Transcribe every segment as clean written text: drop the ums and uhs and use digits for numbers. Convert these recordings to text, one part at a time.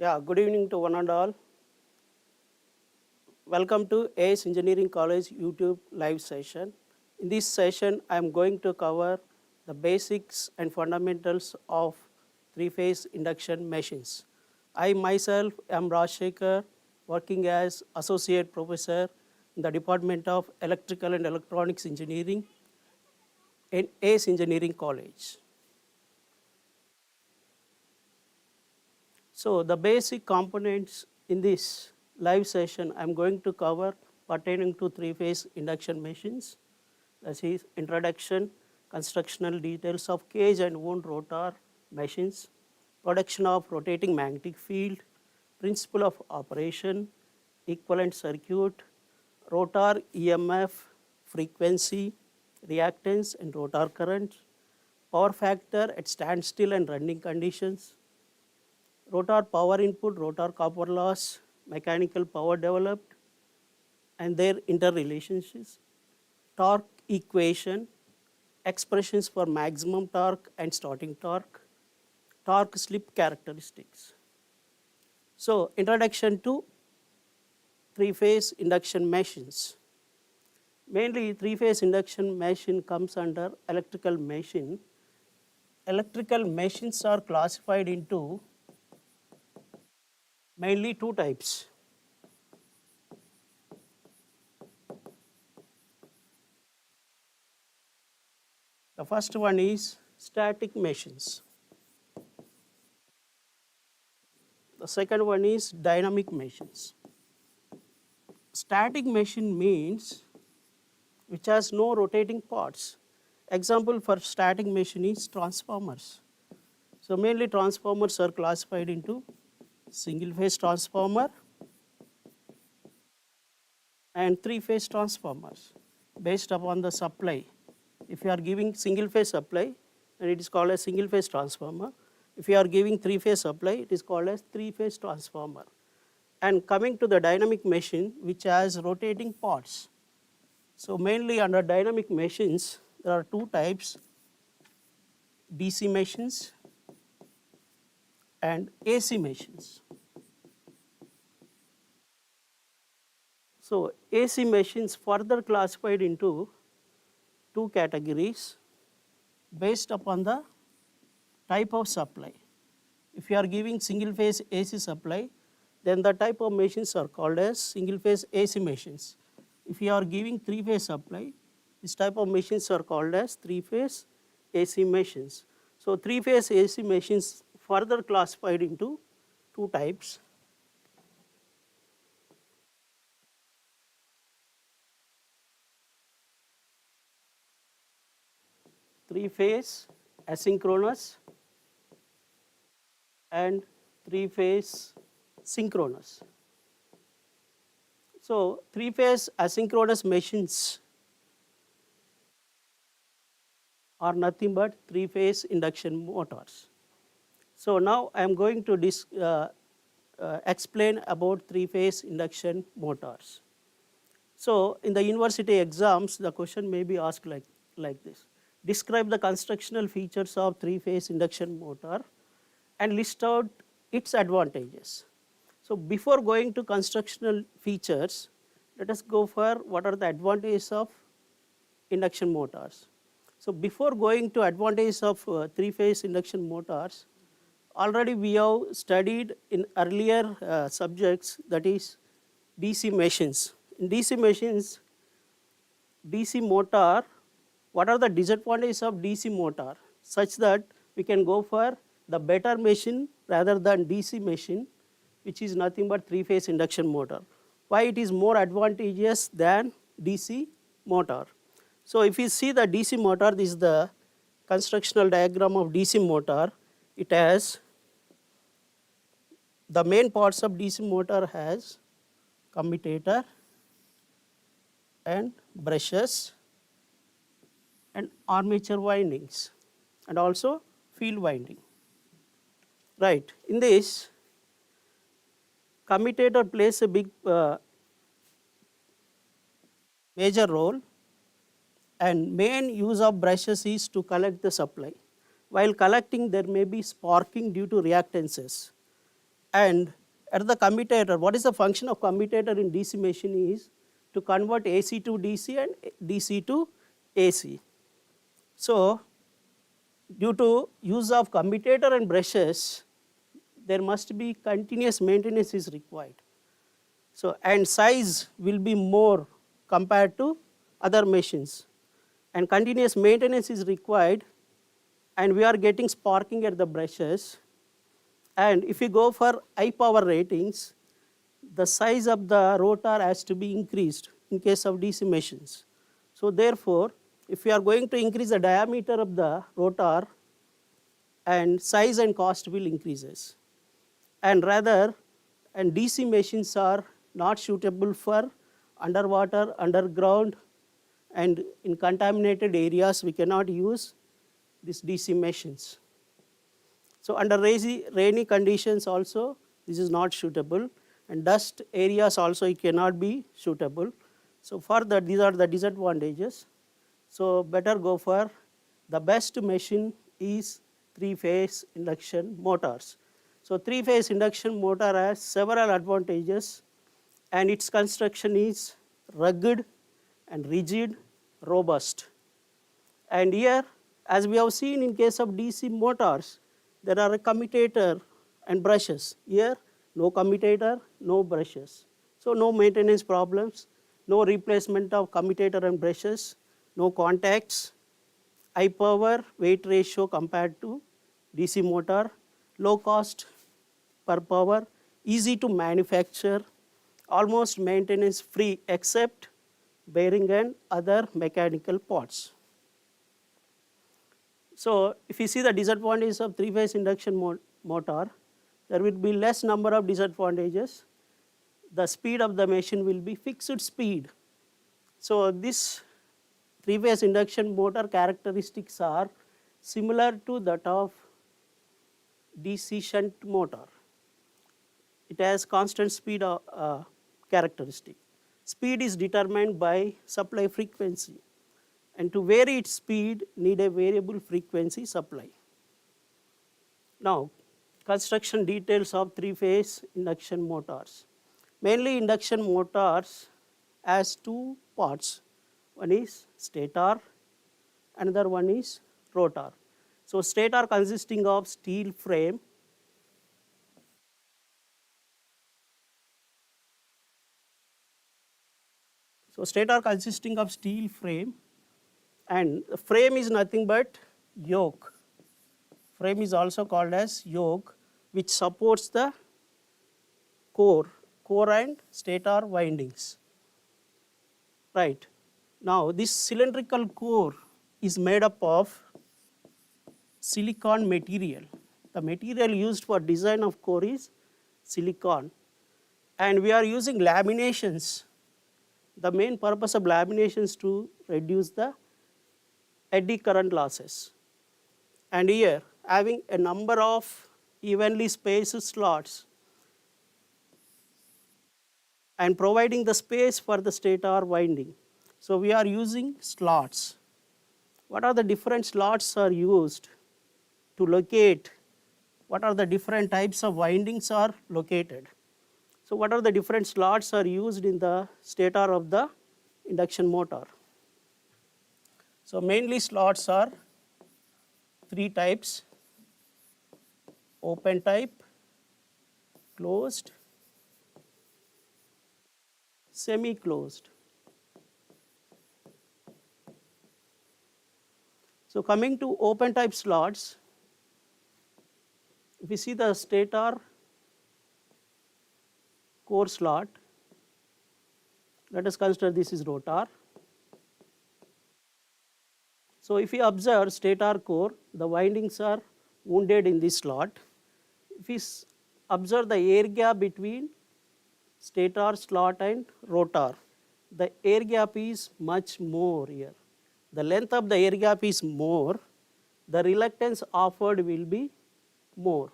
Yeah, good evening to one and all. Welcome to ACE Engineering College YouTube live session. In this session, I am going to cover the basics and fundamentals of three-phase induction machines. I myself am Rajashekar, working as Associate Professor in the Department of Electrical and Electronics Engineering in ACE Engineering College. So the basic components in this live session I'm going to cover pertaining to three-phase induction machines. That is introduction, constructional details of cage and wound rotor machines, production of rotating magnetic field, principle of operation, equivalent circuit, rotor EMF, frequency, reactance and rotor current, power factor at standstill and running conditions, rotor power input, rotor copper loss, mechanical power developed and their interrelationships, torque equation, expressions for maximum torque and starting torque, torque slip characteristics. So, introduction to three-phase induction machines. Mainly three-phase induction machine comes under electrical machine. Electrical machines are classified into mainly two types. The first one is static machines. The second one is dynamic machines. Static machine means which has no rotating parts. Example for static machine is transformers. So mainly transformers are classified into single phase transformer and three phase transformers based upon the supply. If you are giving single phase supply, then it is called as single phase transformer. If you are giving three phase supply, it is called as three phase transformer. And coming to the dynamic machine, which has rotating parts. So mainly under dynamic machines, there are two types, DC machines and AC machines. So AC machines further classified into two categories based upon the type of supply. If you are giving single phase AC supply, then the type of machines are called as single phase AC machines. If you are giving three phase supply, this type of machines are called as three phase AC machines. So three phase AC machines further classified into two types. Three phase asynchronous and three phase synchronous. So three phase asynchronous machines are nothing but three phase induction motors. So now I am going to explain about three phase induction motors. So in the university exams, the question may be asked like this. Describe the constructional features of three phase induction motor and list out its advantages. So before going to constructional features, let us go for what are the advantages of induction motors. So before going to advantages of three phase induction motors, already we have studied in earlier subjects, that is DC machines. In DC machines, DC motor, what are the disadvantages of DC motor such that we can go for the better machine rather than DC machine, which is nothing but three phase induction motor. Why it is more advantageous than DC motor? So if you see the DC motor, this is the constructional diagram of DC motor. It has the main parts of DC motor has commutator and brushes and armature windings and also field winding. Right. In this, commutator plays a big major role, and main use of brushes is to collect the supply. While collecting, there may be sparking due to reactances, And at the commutator, what is the function of commutator in DC machine is to convert AC to DC and DC to AC. So due to use of commutator and brushes, there must be continuous maintenance is required. So and size will be more compared to other machines, and continuous maintenance is required, and we are getting sparking at the brushes. And if you go for high power ratings, the size of the rotor has to be increased in case of DC machines. So therefore, if you are going to increase the diameter of the rotor, and size and cost will increases. And rather, and DC machines are not suitable for underwater, underground, and in contaminated areas we cannot use these DC machines. So under rainy conditions also this is not suitable, and dust areas also it cannot be suitable. So for that, these are the disadvantages. So better go for the best machine is 3-phase induction motors. So 3-phase induction motor has several advantages, and its construction is rugged and rigid, robust. And here, as we have seen in case of DC motors, there are a commutator and brushes. Here, no commutator, no brushes. So no maintenance problems, no replacement of commutator and brushes, no contacts, high power weight ratio compared to DC motor, low cost per power, easy to manufacture, almost maintenance free except bearing and other mechanical parts. So if you see the disadvantages of 3-phase induction motor, there will be less number of disadvantages. The speed of the machine will be fixed speed. So this 3-phase induction motor characteristics are similar to that of DC shunt motor. It has constant speed characteristic. Speed is determined by supply frequency, and to vary its speed need a variable frequency supply. Now, construction details of 3-phase induction motors. Mainly induction motors has two parts. One is stator, another one is rotor. So stator consisting of steel frame, and the frame is nothing but yoke. Frame is also called as yoke, which supports the core and stator windings. Right. Now this cylindrical core is made up of silicon material. The material used for design of core is silicon, and we are using laminations. The main purpose of laminations to reduce the eddy current losses. And here having a number of evenly spaced slots and providing the space for the stator winding. So we are using slots. What are the different slots are used to locate? What are the different types of windings are located? So what are the different slots are used in the stator of the induction motor? So mainly slots are 3 types: open type, closed, semi-closed. So coming to open type slots, if you see the stator core slot, let us consider this is rotor. So if you observe stator core, the windings are wounded in this slot. If you observe the air gap between stator slot and rotor, the air gap is much more here. The length of the air gap is more, the reluctance offered will be more.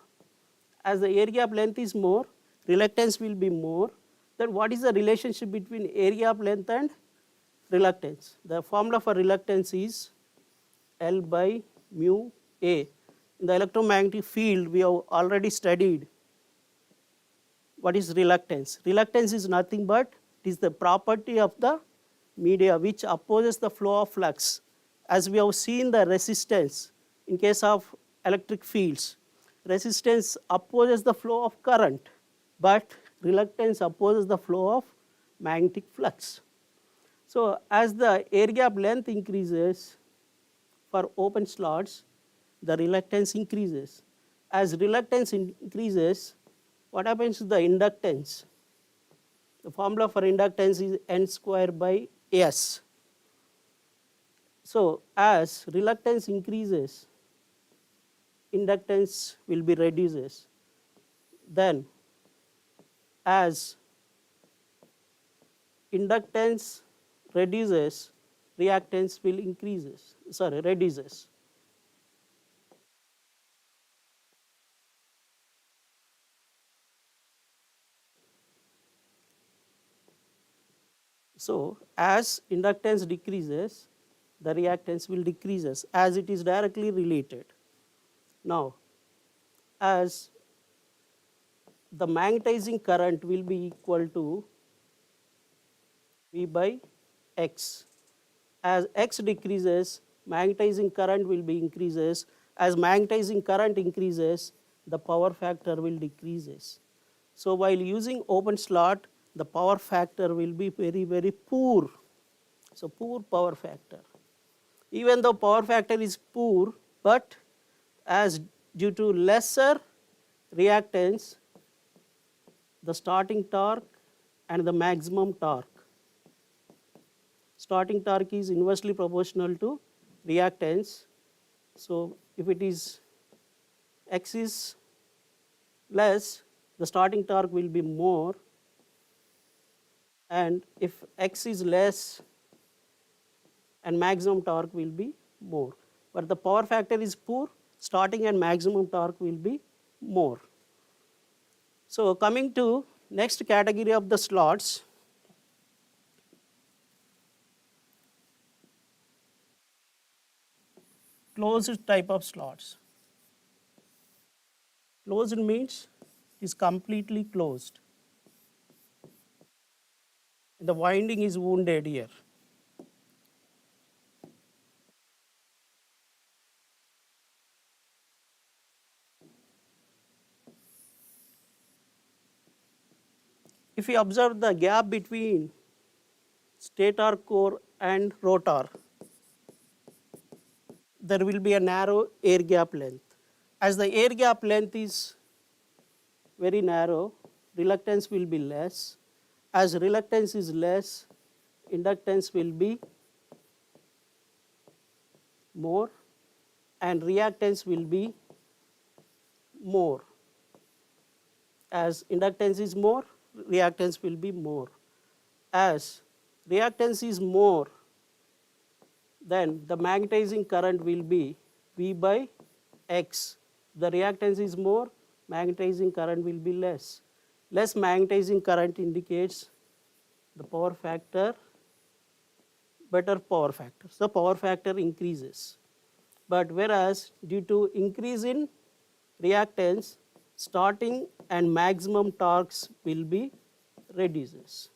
As the air gap length is more, reluctance will be more. Then what is the relationship between air gap length and reluctance? The formula for reluctance is L by mu A. In the electromagnetic field we have already studied What is reluctance? Reluctance is nothing but it is the property of the media which opposes the flow of flux. As we have seen the resistance in case of electric fields, resistance opposes the flow of current, but reluctance opposes the flow of magnetic flux. So as the air gap length increases for open slots, the reluctance increases. As reluctance increases, what happens to the inductance? The formula for inductance is N square by S. So as reluctance increases, inductance will be reduces. Then as inductance reduces, reactance will reduces. So as inductance decreases, the reactance will decreases as it is directly related. Now, as the magnetizing current will be equal to V by X. As X decreases, magnetizing current will be increases. As magnetizing current increases, the power factor will decreases. So while using open slot, the power factor will be very, very poor. So poor power factor. Even though power factor is poor, but as due to lesser reactance, the starting torque and the maximum torque. Starting torque is inversely proportional to reactance. So if it is X is less, the starting torque will be more, and if X is less, and maximum torque will be more. But the power factor is poor, starting and maximum torque will be more. So coming to next category of the slots, closed type of slots. Closed means it is completely closed. The winding is wounded here. If you observe the gap between stator core and rotor, there will be a narrow air gap length. As the air gap length is very narrow, reluctance will be less. As reluctance is less, inductance will be more and reactance will be more. As inductance is more, reactance will be more. As reactance is more, then the magnetizing current will be V by X. The reactance is more, magnetizing current will be less. Less magnetizing current indicates the power factor, better power factor. So power factor increases. But whereas due to increase in reactance, starting and maximum torques will be reduces.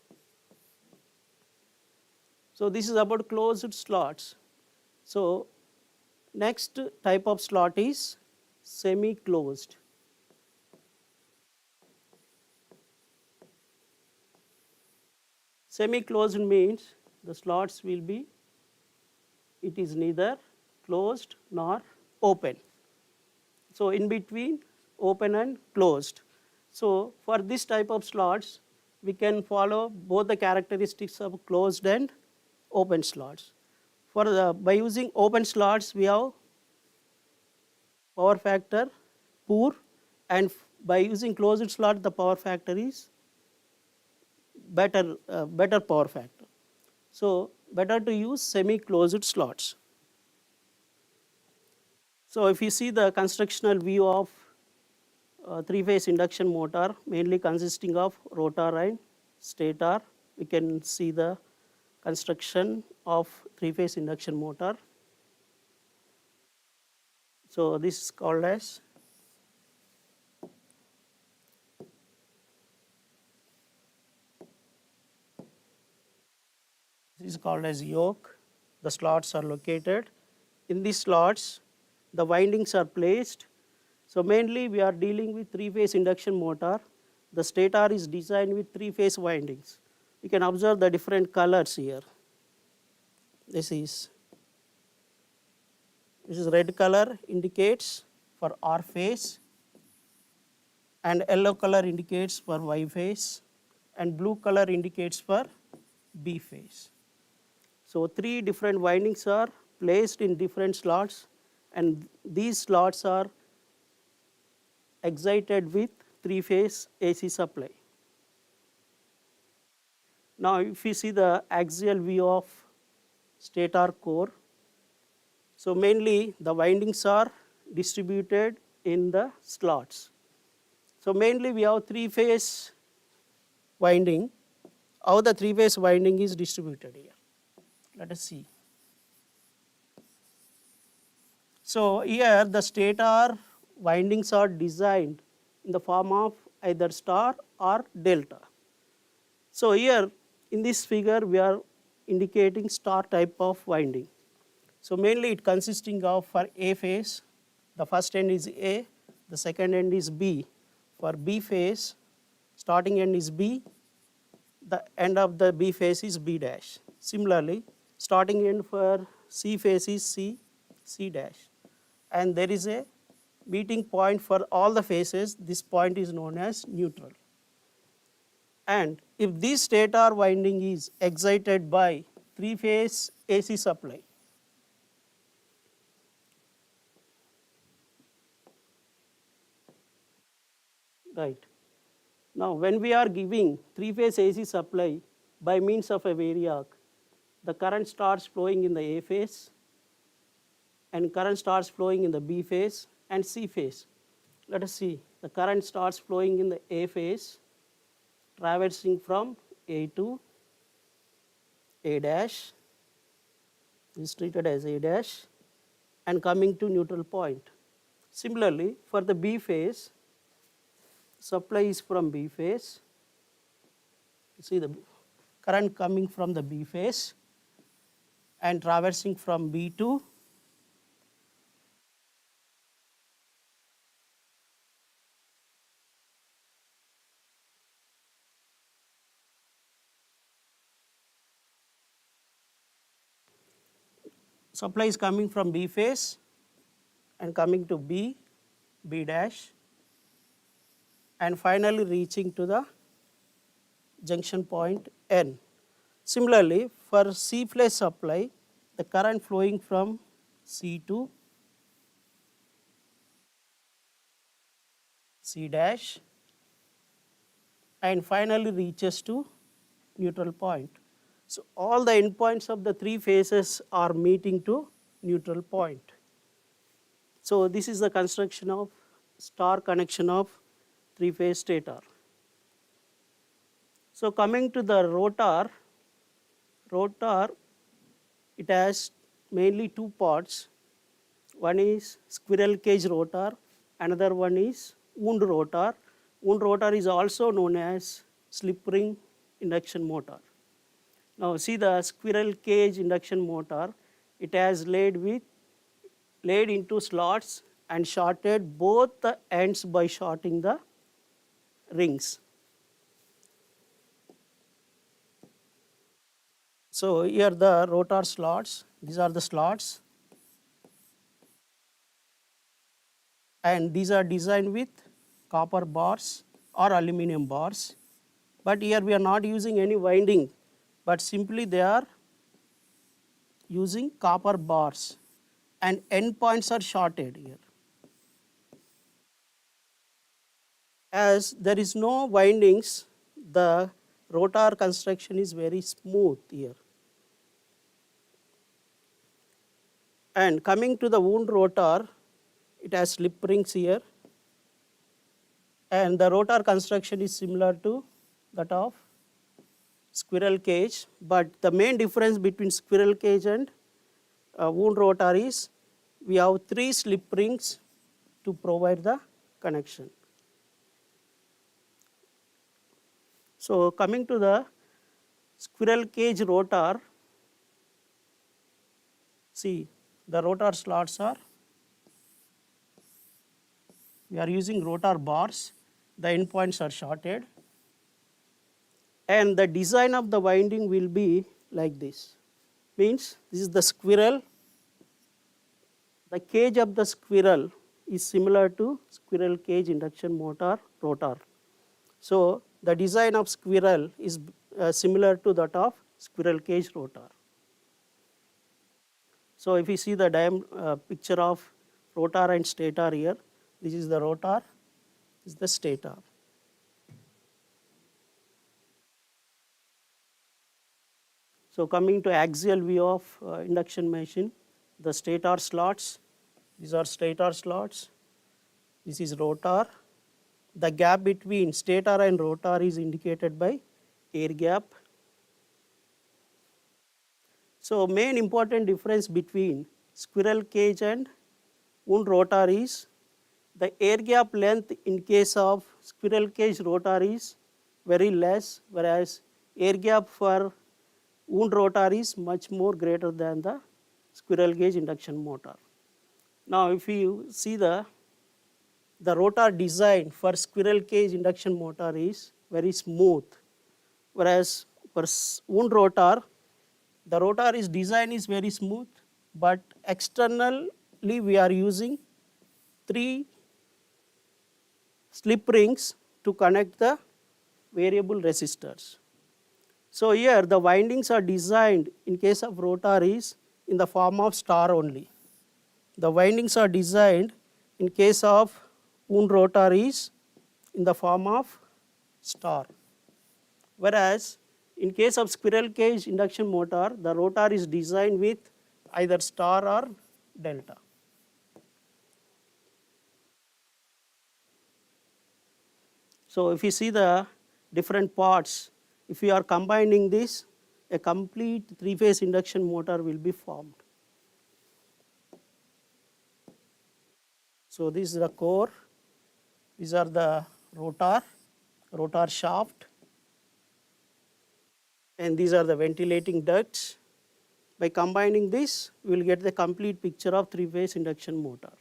So this is about closed slots. So next type of slot is semi-closed. Semi-closed means the slots will be, it is neither closed nor open. So in between open and closed. So for this type of slots, we can follow both the characteristics of closed and open slots. By using open slots, we have power factor poor, and by using closed slot, the power factor is better power factor. So better to use semi-closed slots. So if you see the constructional view of three-phase induction motor, mainly consisting of rotor and stator, we can see the construction of three-phase induction motor. So this is called as This is called as yoke. The slots are located. In these slots, the windings are placed. So mainly we are dealing with three-phase induction motor. The stator is designed with three-phase windings. You can observe the different colors here. This is red color indicates for R phase, and yellow color indicates for Y phase, and blue color indicates for B phase. So three different windings are placed in different slots, and these slots are excited with three-phase AC supply. Now if you see the axial view of stator core, so mainly the windings are distributed in the slots. So mainly we have three-phase winding. How the three-phase winding is distributed here? Let us see. So here the stator windings are designed in the form of either star or delta. So here in this figure we are indicating star type of winding. So mainly it consisting of, for A phase, the first end is A, the second end is B. For B phase, starting end is B, the end of the B phase is B dash. Similarly, starting end for C phase is C, C dash. And there is a meeting point for all the phases. This point is known as neutral. And if this stator winding is excited by three-phase AC supply, right. Now when we are giving three-phase AC supply by means of a variac, the current starts flowing in the A phase, and current starts flowing in the B phase and C phase. Let us see, the current starts flowing in the A phase, traversing from A to A dash, is treated as A dash, and coming to neutral point. Similarly, for the B phase, supply is from B phase. You see the current coming from the B phase and traversing from B to supply is coming from B phase and coming to B, B dash, and finally reaching to the junction point N. Similarly, for C phase supply, the current flowing from C to C dash and finally reaches to neutral point. So all the endpoints of the three phases are meeting to neutral point. So this is the construction of star connection of three-phase stator. So coming to the rotor, it has mainly two parts. One is squirrel cage rotor, another one is wound rotor. Wound rotor is also known as slip ring induction motor. Now see the squirrel cage induction motor, it has laid into slots and shorted both the ends by shorting the rings. So here the rotor slots, these are the slots, and these are designed with copper bars or aluminum bars. But here we are not using any winding, but simply they are using copper bars and end points are shorted here. As there is no windings, the rotor construction is very smooth here. And coming to the wound rotor, it has slip rings here, and the rotor construction is similar to that of squirrel cage, but the main difference between squirrel cage and wound rotor is we have three slip rings to provide the connection. So coming to the squirrel cage rotor, See, the rotor slots are, we are using rotor bars, the endpoints are shorted, and the design of the winding will be like this. Means this is the squirrel, the cage of the squirrel is similar to squirrel cage induction motor rotor. So the design of squirrel is similar to that of squirrel cage rotor. So if you see the picture of rotor and stator here, this is the rotor, this is the stator. So coming to axial view of induction machine, the stator slots, these are stator slots, this is rotor. The gap between stator and rotor is indicated by air gap. So main important difference between squirrel cage and wound rotor is the air gap length in case of squirrel cage rotor is very less, whereas air gap for wound rotor is much more greater than the squirrel cage induction motor. Now if you see the rotor design for squirrel cage induction motor is very smooth, whereas for wound rotor, the rotor is design is very smooth, but externally we are using 3 slip rings to connect the variable resistors. So here the windings are designed in case of rotor is in the form of star only. The windings are designed in case of wound rotor is in the form of star. Whereas in case of squirrel cage induction motor, the rotor is designed with either star or delta. So if you see the different parts, if you are combining this, a complete 3-phase induction motor will be formed. So this is the core, these are the rotor shaft, and these are the ventilating ducts. By combining this, we will get the complete picture of 3-phase induction motor.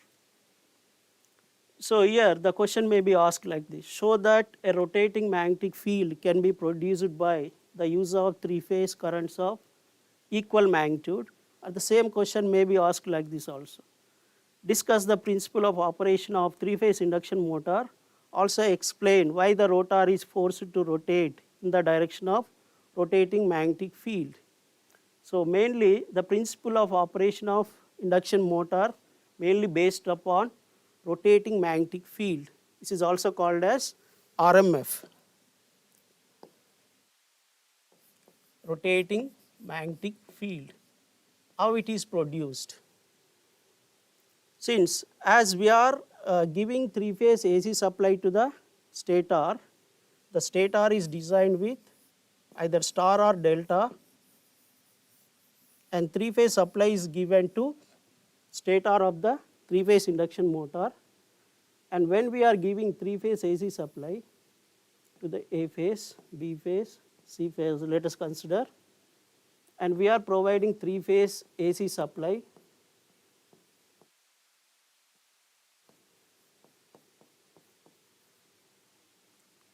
So here the question may be asked like this: show that a rotating magnetic field can be produced by the use of 3-phase currents of equal magnitude. And the same question may be asked like this also: discuss the principle of operation of 3-phase induction motor. Also explain why the rotor is forced to rotate in the direction of rotating magnetic field. So mainly the principle of operation of induction motor mainly based upon rotating magnetic field. This is also called as RMF, rotating magnetic field. How it is produced? Since as we are giving 3-phase AC supply to the stator is designed with either star or delta, and 3-phase supply is given to stator of the 3-phase induction motor. And when we are giving 3-phase AC supply to the A phase, B phase, C phase, let us consider, and we are providing 3-phase AC supply,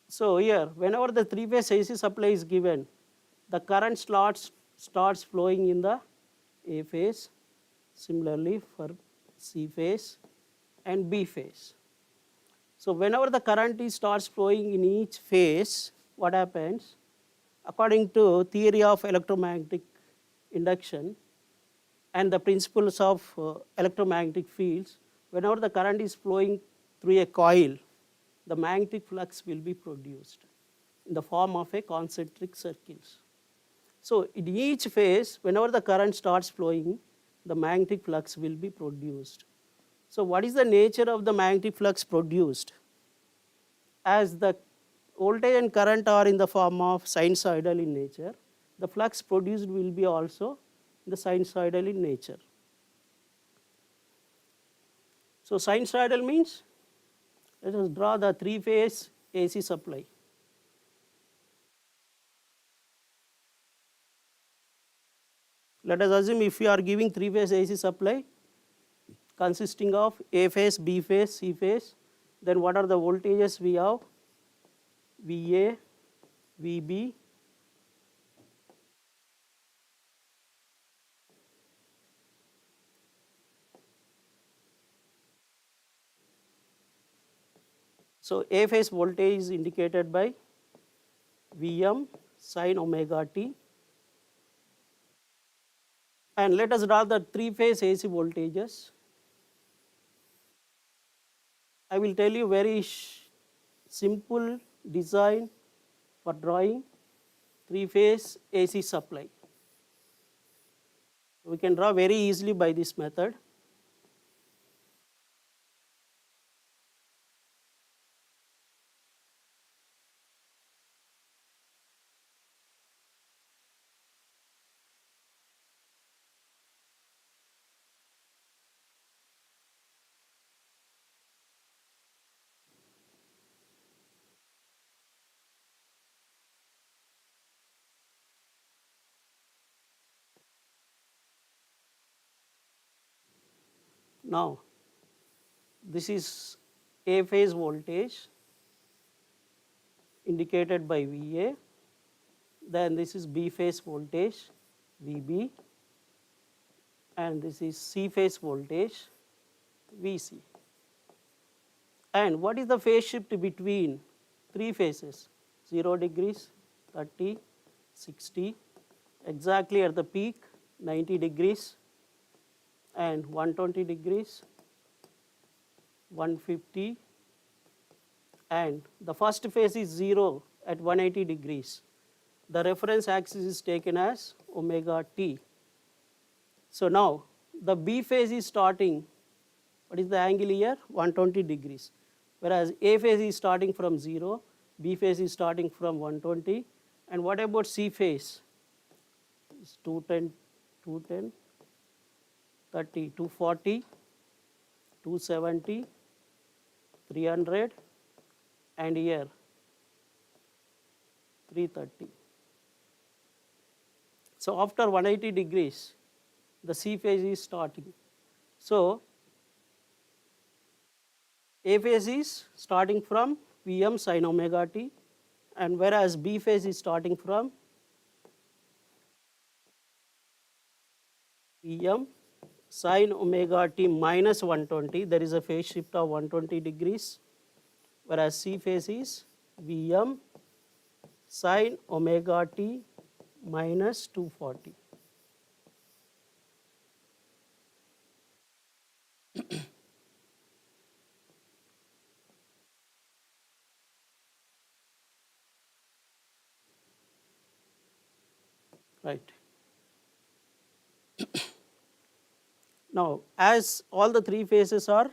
so here whenever the 3-phase AC supply is given, the current starts flowing in the A phase, similarly for C phase and B phase. So whenever the current starts flowing in each phase, what happens? According to theory of electromagnetic induction and the principles of electromagnetic fields, whenever the current is flowing through a coil, the magnetic flux will be produced in the form of a concentric circles. So in each phase, whenever the current starts flowing, the magnetic flux will be produced. So what is the nature of the magnetic flux produced? As the voltage and current are in the form of sinusoidal in nature, the flux produced will be also in the sinusoidal in nature. So sinusoidal means, let us draw the 3-phase AC supply. Let us assume if we are giving three-phase AC supply consisting of A phase, B phase, C phase, then what are the voltages we have? VA, VB, so A phase voltage is indicated by Vm sin omega t, and let us draw the three-phase AC voltages. I will tell you very simple design for drawing three-phase AC supply. We can draw very easily by this method. Now, this is A phase voltage indicated by VA, then this is B phase voltage VB, and this is C phase voltage VC. And what is the phase shift between three phases? 0 degrees, 30, 60, exactly at the peak 90 degrees, and 120 degrees, 150, and the first phase is 0 at 180 degrees. The reference axis is taken as omega t. So now the B phase is starting, what is the angle here? 120 degrees. Whereas A phase is starting from 0, B phase is starting from 120. And what about C phase? It's 210, 210, 30, 240, 270, 300, and here 330. So after 180 degrees, the C phase is starting. So A phase is starting from Vm sin omega t, and whereas B phase is starting from Vm sin omega t minus 120, there is a phase shift of 120 degrees, whereas C phase is Vm sin omega t minus 240. Right. Now, as all the three phases are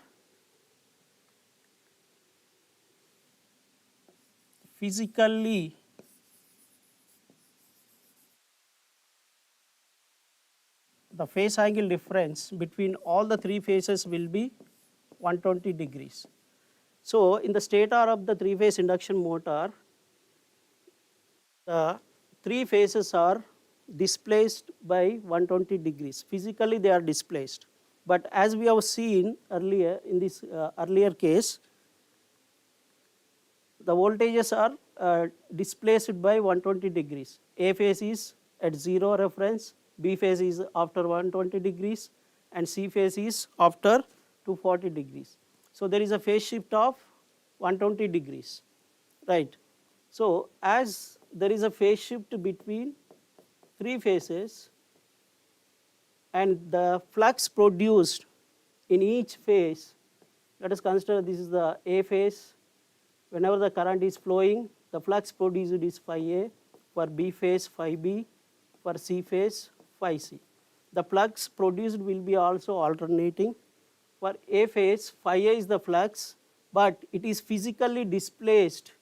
physically the phase angle difference between all the three phases will be 120 degrees. So, in the stator of the three-phase induction motor, the three phases are displaced by 120 degrees. Physically, they are displaced. But as we have seen earlier in this earlier case, the voltages are displaced by 120 degrees. A phase is at 0 reference, B phase is after 120 degrees, and C phase is after 240 degrees. So there is a phase shift of 120 degrees, right? So as there is a phase shift between three phases, and the flux produced in each phase, let us consider this is the A phase. Whenever the current is flowing, the flux produced is phi A, for B phase phi B, for C phase phi C. The flux produced will be also alternating. For A phase, phi A is the flux, but it is physically displaced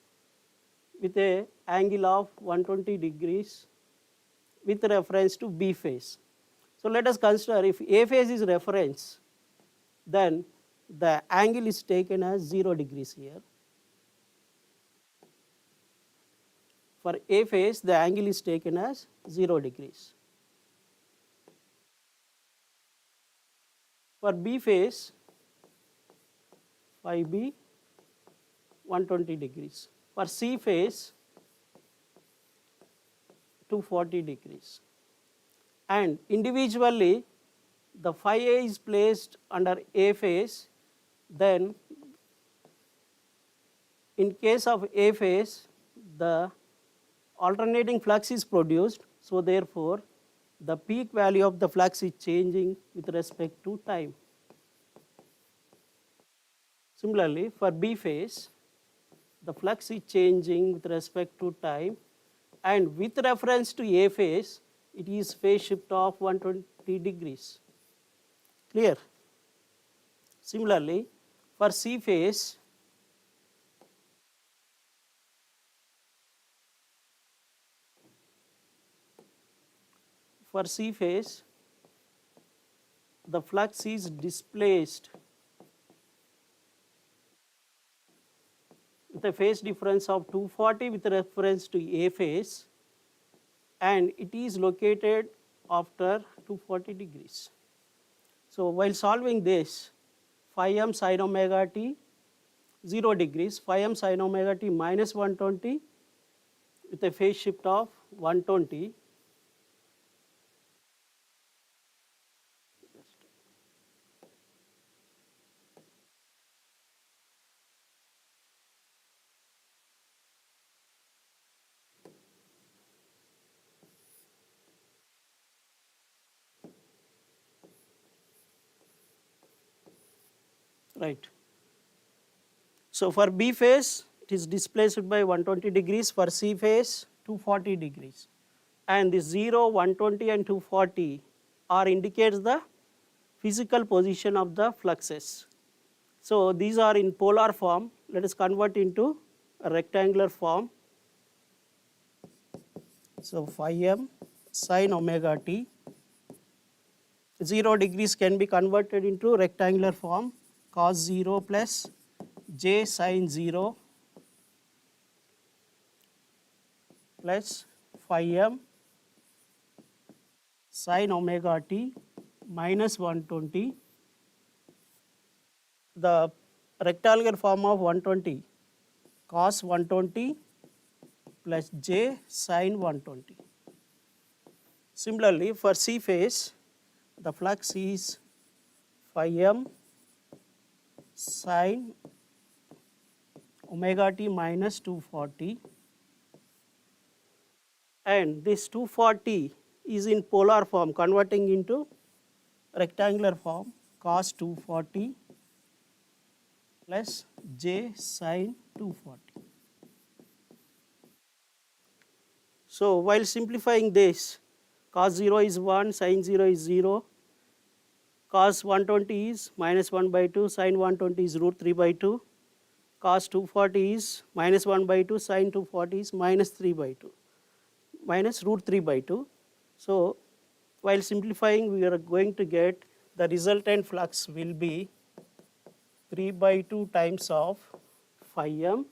with a angle of 120 degrees with reference to B phase. So let us consider if A phase is reference, then the angle is taken as 0 degrees here. For A phase, the angle is taken as 0 degrees. For B phase, phi B 120 degrees. For C phase, 240 degrees. And individually, the phi A is placed under A phase, then in case of A phase, the alternating flux is produced, so therefore, the peak value of the flux is changing with respect to time. Similarly, for B phase, the flux is changing with respect to time, and with reference to A phase, it is phase shift of 120 degrees. Clear? Similarly, for C phase, the flux is displaced with a phase difference of 240 with reference to A phase, and it is located after 240 degrees. So while solving this, phi m sin omega t 0 degrees, phi m sin omega t minus 120 with a phase shift of 120. Right. So for B phase, it is displaced by 120 degrees, for C phase 240 degrees. And the 0, 120 and 240 are indicates the physical position of the fluxes. So these are in polar form. Let us convert into a rectangular form. So phi m sin omega t, 0 degrees can be converted into rectangular form, cos 0 plus j sin 0 plus phi m sin omega t minus 120. The rectangular form of 120, cos 120 plus j sin 120. Similarly, for C phase, the flux is phi m sin omega t minus 240, and this 240 is in polar form, converting into rectangular form, cos 240 plus j sin 240. So while simplifying this, cos 0 is 1, sin 0 is 0, cos 120 is minus 1 by 2, sin 120 is root 3 by 2, cos 240 is minus 1 by 2, sin 240 is minus 3 by 2, minus root 3 by 2. So while simplifying, we are going to get the resultant flux will be 3 by 2 times of phi m,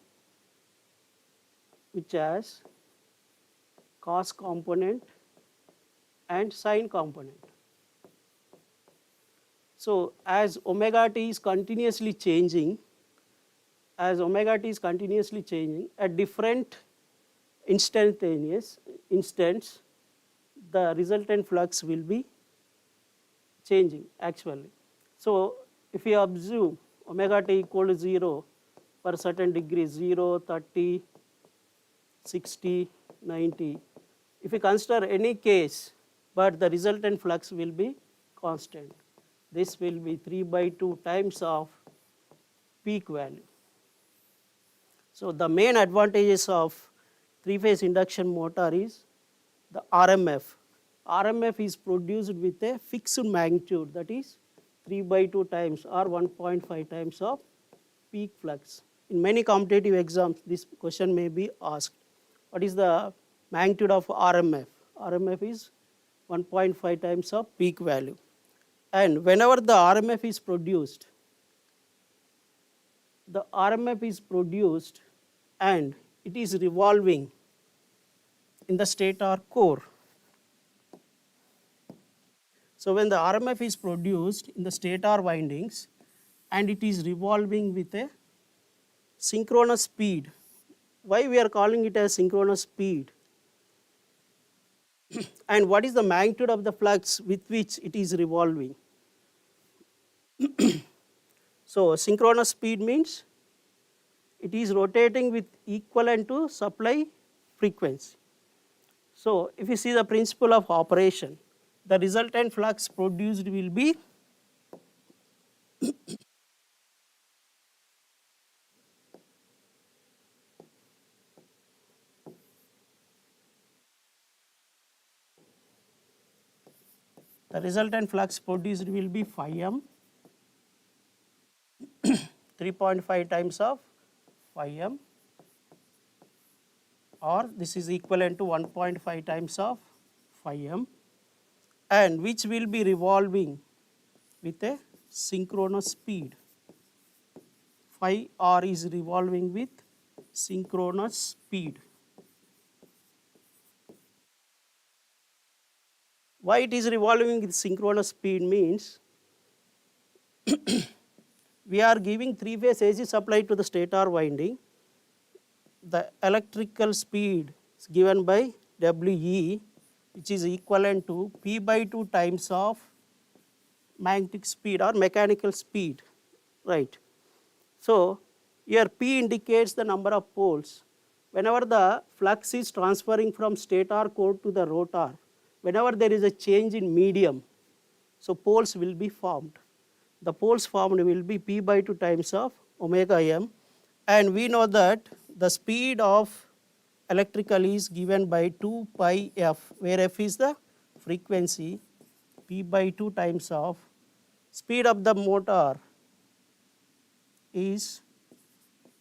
which has cos component and sin component. So as omega t is continuously changing, at different instantaneous instants, the resultant flux will be changing actually. So if you observe omega t equal to 0 for certain degrees, 0, 30, 60, 90, if you consider any case, but the resultant flux will be constant. This will be 3 by 2 times of peak value. So the main advantages of three-phase induction motor is the RMF. RMF is produced with a fixed magnitude, that is 3 by 2 times or 1.5 times of peak flux. In many competitive exams, this question may be asked. What is the magnitude of RMF? RMF is 1.5 times of peak value. And whenever the RMF is produced, and it is revolving in the stator core. So when the RMF is produced in the stator windings and it is revolving with a synchronous speed. Why we are calling it as synchronous speed? And what is the magnitude of the flux with which it is revolving? So synchronous speed means it is rotating with equivalent to supply frequency. So if you see the principle of operation, the resultant flux produced will be the resultant flux produced will be phi m 3.5 times of phi m, or this is equivalent to 1.5 times of phi m, and which will be revolving with a synchronous speed. Phi r is revolving with synchronous speed. Why it is revolving with synchronous speed means we are giving three-phase AC supply to the stator winding. The electrical speed is given by WE, which is equivalent to P by 2 times of magnetic speed or mechanical speed, right? So here P indicates the number of poles. Whenever the flux is transferring from stator core to the rotor, whenever there is a change in medium, so poles will be formed. The poles formed will be P by 2 times of omega m, and we know that the speed of electrical is given by 2 pi f, where f is the frequency, P by 2 times of speed of the motor is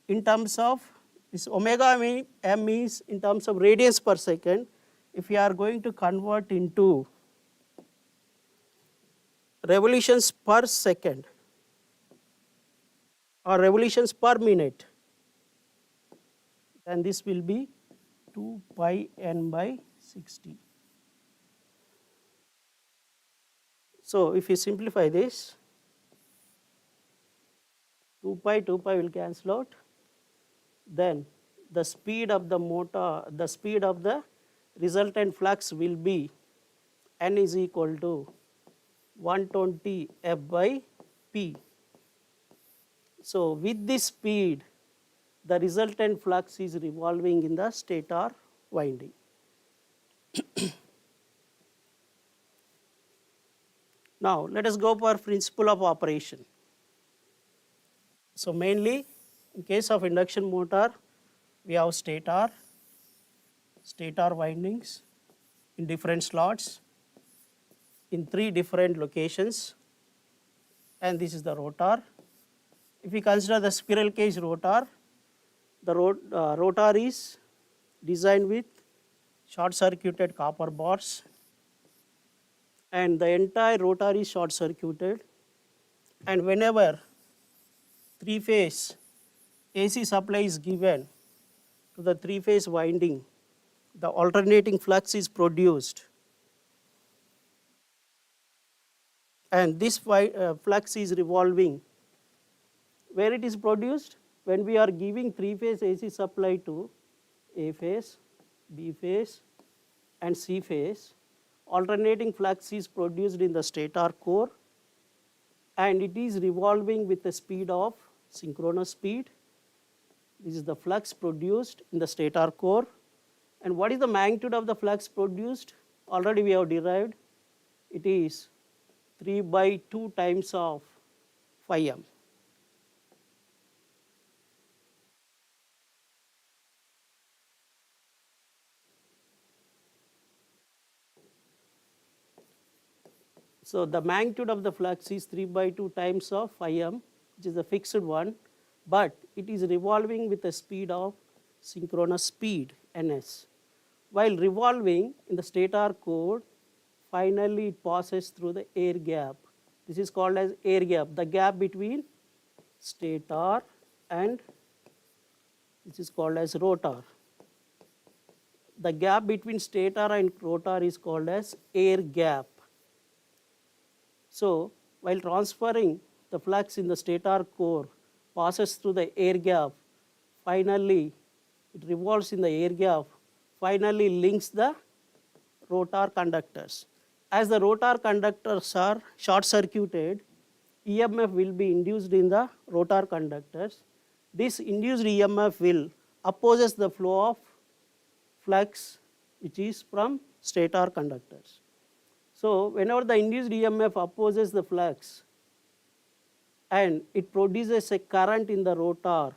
in terms of this omega m is in terms of radians per second. If we are going to convert into revolutions per second or revolutions per minute, then this will be 2 pi n by 60. So if you simplify this, 2 pi will cancel out. Then the speed of the motor, the speed of the resultant flux will be n is equal to 120 f by p. So with this speed, the resultant flux is revolving in the stator winding. Now let us go for principle of operation. So mainly in case of induction motor, we have stator windings in different slots in 3 different locations, and this is the rotor. If we consider the squirrel cage rotor, the rotor is designed with short circuited copper bars, and the entire rotor is short circuited, and whenever 3-phase AC supply is given to the 3-phase winding, the alternating flux is produced, and this flux is revolving. Where it is produced? When we are giving 3-phase AC supply to A phase, B phase and C phase, alternating flux is produced in the stator core, and it is revolving with the speed of synchronous speed. This is the flux produced in the stator core. And what is the magnitude of the flux produced? Already we have derived. It is 3 by 2 times of phi m. So the magnitude of the flux is 3 by 2 times of phi m, which is a fixed one, but it is revolving with a speed of synchronous speed, ns. While revolving in the stator core, finally it passes through the air gap. This is called as air gap, the gap between stator and this is called as rotor. The gap between stator and rotor is called as air gap. So while transferring the flux in the stator core passes through the air gap, finally it revolves in the air gap, finally links the rotor conductors. As the rotor conductors are short circuited, EMF will be induced in the rotor conductors. This induced EMF will opposes the flow of flux which is from stator conductors. So whenever the induced EMF opposes the flux and it produces a current in the rotor,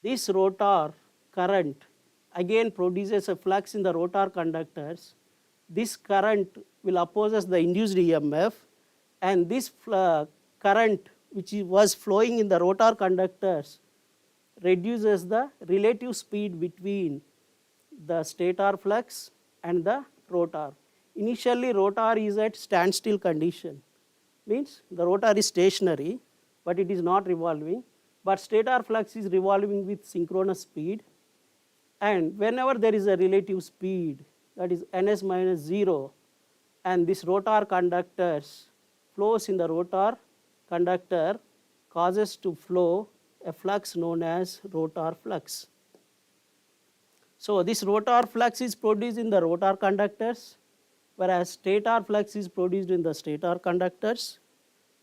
this rotor current again produces a flux in the rotor conductors. This current will opposes the induced EMF, and this current which was flowing in the rotor conductors reduces the relative speed between the stator flux and the rotor. Initially rotor is at standstill condition, means the rotor is stationary but it is not revolving, but stator flux is revolving with synchronous speed, and whenever there is a relative speed, that is ns minus 0, and this rotor conductors flows in the rotor conductor causes to flow a flux known as rotor flux. So this rotor flux is produced in the rotor conductors, whereas stator flux is produced in the stator conductors.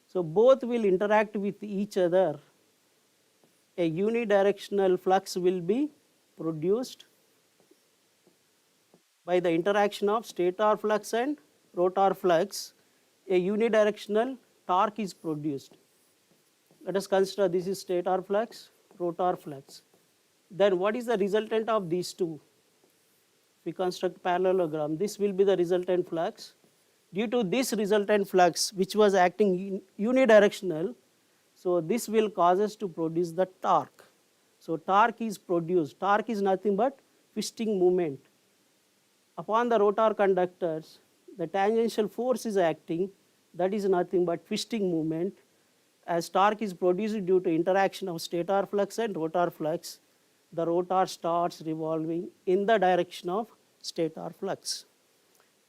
So both will interact with each other. A unidirectional flux will be produced by the interaction of stator flux and rotor flux. A unidirectional torque is produced. Let us consider this is stator flux, rotor flux. Then what is the resultant of these two? If we construct parallelogram, this will be the resultant flux. Due to this resultant flux which was acting unidirectional, so this will cause us to produce the torque. So torque is produced. Torque is nothing but twisting moment. Upon the rotor conductors, the tangential force is acting, that is nothing but twisting moment. As torque is produced due to interaction of stator flux and rotor flux, the rotor starts revolving in the direction of stator flux.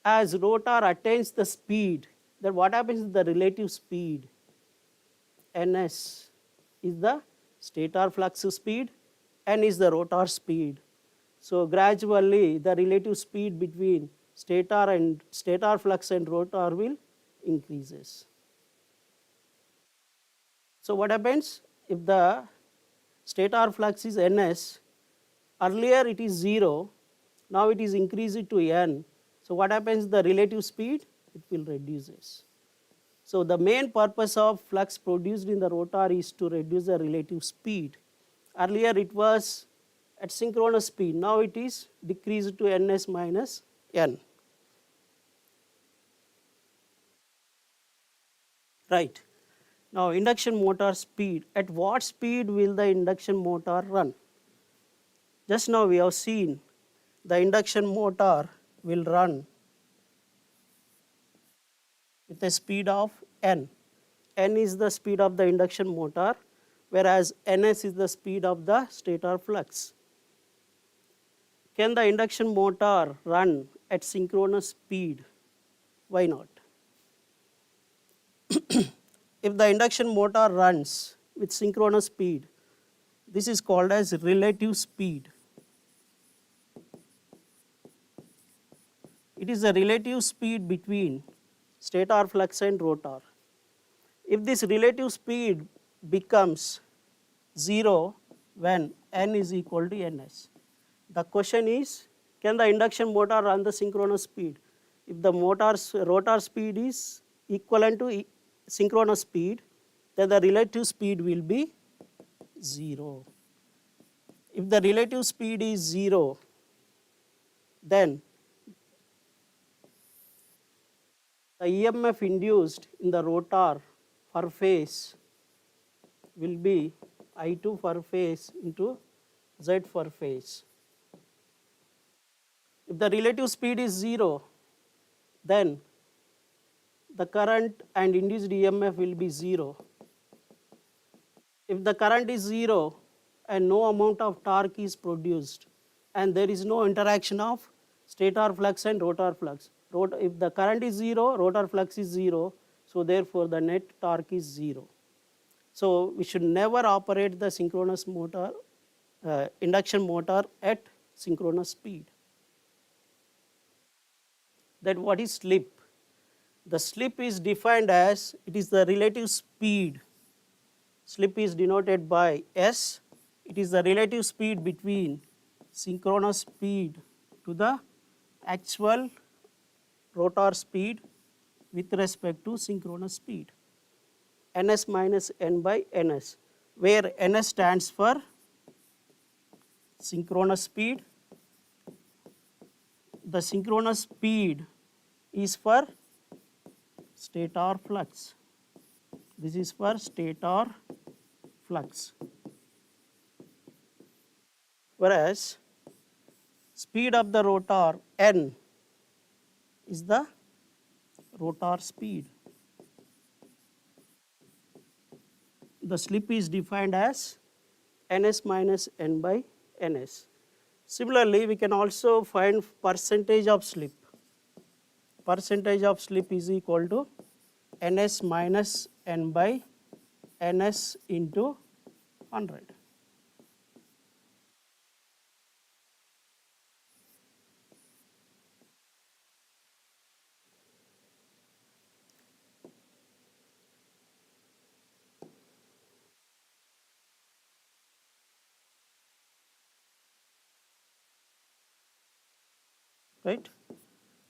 As rotor attains the speed, then what happens is the relative speed, ns, is the stator flux speed, n is the rotor speed. So gradually the relative speed between stator flux and rotor will increases. So what happens if the stator flux is ns, earlier it is 0, now it is increased to n. So what happens, the relative speed, it will reduces. So the main purpose of flux produced in the rotor is to reduce the relative speed. Earlier it was at synchronous speed, now it is decreased to ns minus n. Right. Now induction motor speed. At what speed will the induction motor run? Just now we have seen the induction motor will run with a speed of n. N is the speed of the induction motor, whereas ns is the speed of the stator flux. Can the induction motor run at synchronous speed? Why not? If the induction motor runs with synchronous speed, this is called as relative speed. It is the relative speed between stator flux and rotor. If this relative speed becomes 0 when n is equal to ns, the question is, can the induction motor run the synchronous speed? If the rotor speed is equivalent to synchronous speed, then the relative speed will be 0. If the relative speed is 0, then the EMF induced in the rotor per phase will be I2 per phase into Z per phase. If the relative speed is 0, then the current and induced EMF will be 0. If the current is 0 and no amount of torque is produced and there is no interaction of stator flux and rotor flux, If the current is 0, rotor flux is 0, so therefore the net torque is 0. So we should never operate the synchronous motor, induction motor at synchronous speed. Then what is slip? The slip is defined as, it is the relative speed. Slip is denoted by S. It is the relative speed between synchronous speed to the actual rotor speed with respect to synchronous speed. Ns minus n by ns, where ns stands for synchronous speed. The synchronous speed is for stator flux. This is for stator flux. Whereas speed of the rotor n is the rotor speed. The slip is defined as ns minus n by ns. Similarly, we can also find percentage of slip. Percentage of slip is equal to ns minus n by ns into 100. Right?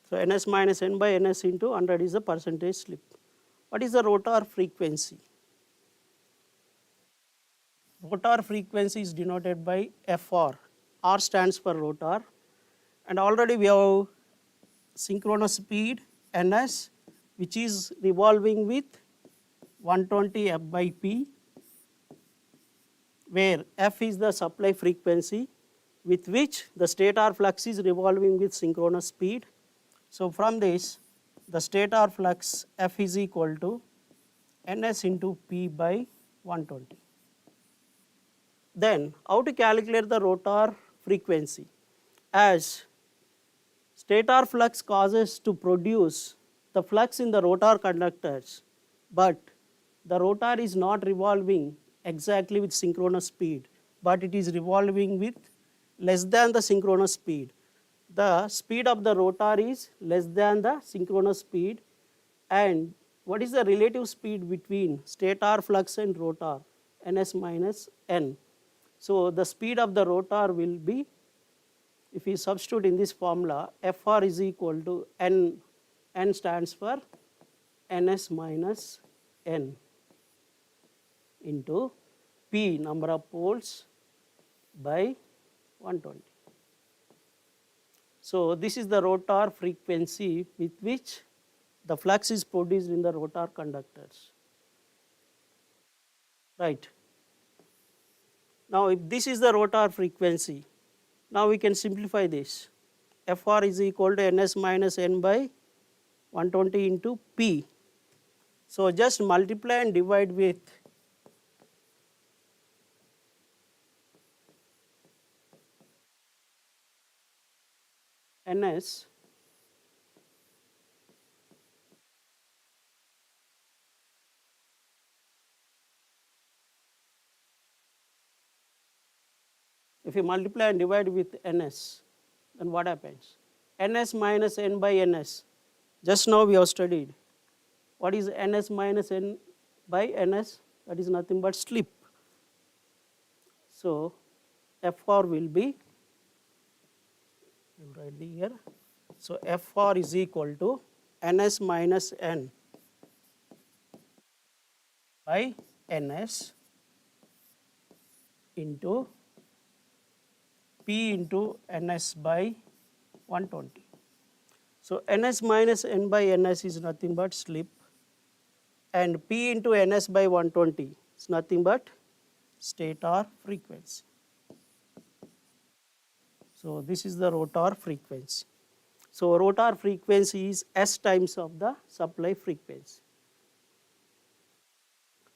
So ns minus n by ns into 100 is the percentage slip. What is the rotor frequency? Rotor frequency is denoted by Fr. R stands for rotor, and already we have synchronous speed ns, which is revolving with 120 f by p, where f is the supply frequency with which the stator flux is revolving with synchronous speed. So from this, the stator flux f is equal to ns into p by 120. Then how to calculate the rotor frequency? As stator flux causes to produce the flux in the rotor conductors, but the rotor is not revolving exactly with synchronous speed, but it is revolving with less than the synchronous speed. The speed of the rotor is less than the synchronous speed, and what is the relative speed between stator flux and rotor? Ns minus n. So the speed of the rotor will be, if we substitute in this formula, Fr is equal to n. N stands for ns minus n into p, number of poles, by 120. So this is the rotor frequency with which the flux is produced in the rotor conductors. Right. Now if this is the rotor frequency, now we can simplify this. Fr is equal to ns minus n by 120 into p. So just multiply and divide with ns if you multiply and divide with ns, then what happens? Ns minus n by ns. Just now we have studied. What is ns minus n by ns? That is nothing but slip. So Fr will be, I will write here. So Fr is equal to ns minus n by ns into p into ns by 120. So ns minus n by ns is nothing but slip, and p into ns by 120 is nothing but stator frequency. So this is the rotor frequency. So rotor frequency is S times of the supply frequency.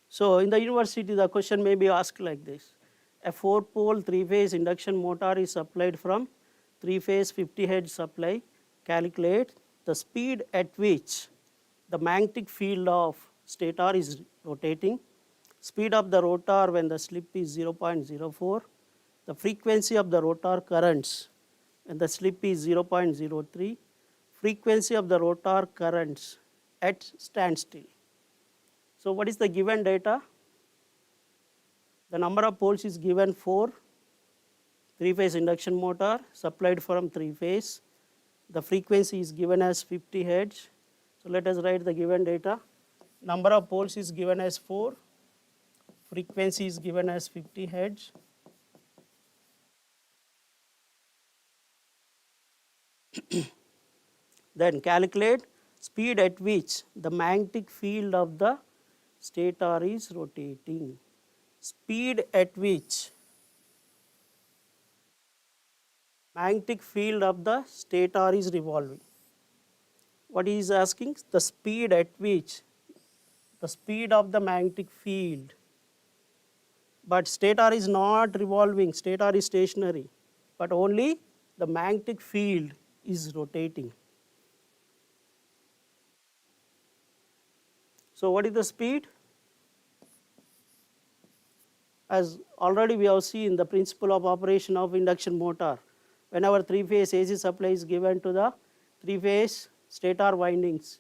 So in the university, the question may be asked like this. A 4-pole 3-phase induction motor is supplied from 3-phase 50 Hz supply. Calculate the speed at which the magnetic field of stator is rotating, speed of the rotor when the slip is 0.04, the frequency of the rotor currents when the slip is 0.03, frequency of the rotor currents at standstill. So what is the given data? The number of poles is given for three-phase induction motor supplied from three-phase. The frequency is given as 50 Hz. So let us write the given data. Number of poles is given as 4. Frequency is given as 50 Hz. Then calculate speed at which the magnetic field of the stator is rotating. Speed at which magnetic field of the stator is revolving. What he is asking? The speed at which, the speed of the magnetic field. But stator is not revolving, stator is stationary, but only the magnetic field is rotating. So what is the speed? As already we have seen the principle of operation of induction motor. Whenever three-phase AC supply is given to the three-phase stator windings,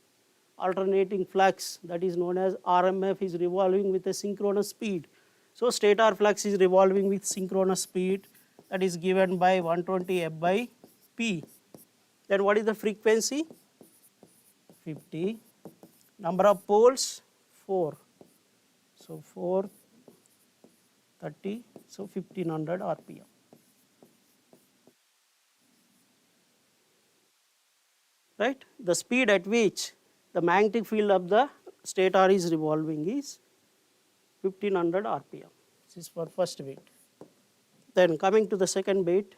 alternating flux, that is known as RMF, is revolving with a synchronous speed. So stator flux is revolving with synchronous speed, that is given by 120 F by P. Then what is the frequency? 50. Number of poles? 4. So 4, 30, so 1500 RPM. Right? The speed at which the magnetic field of the stator is revolving is 1500 RPM. This is for first bit. Then coming to the second bit,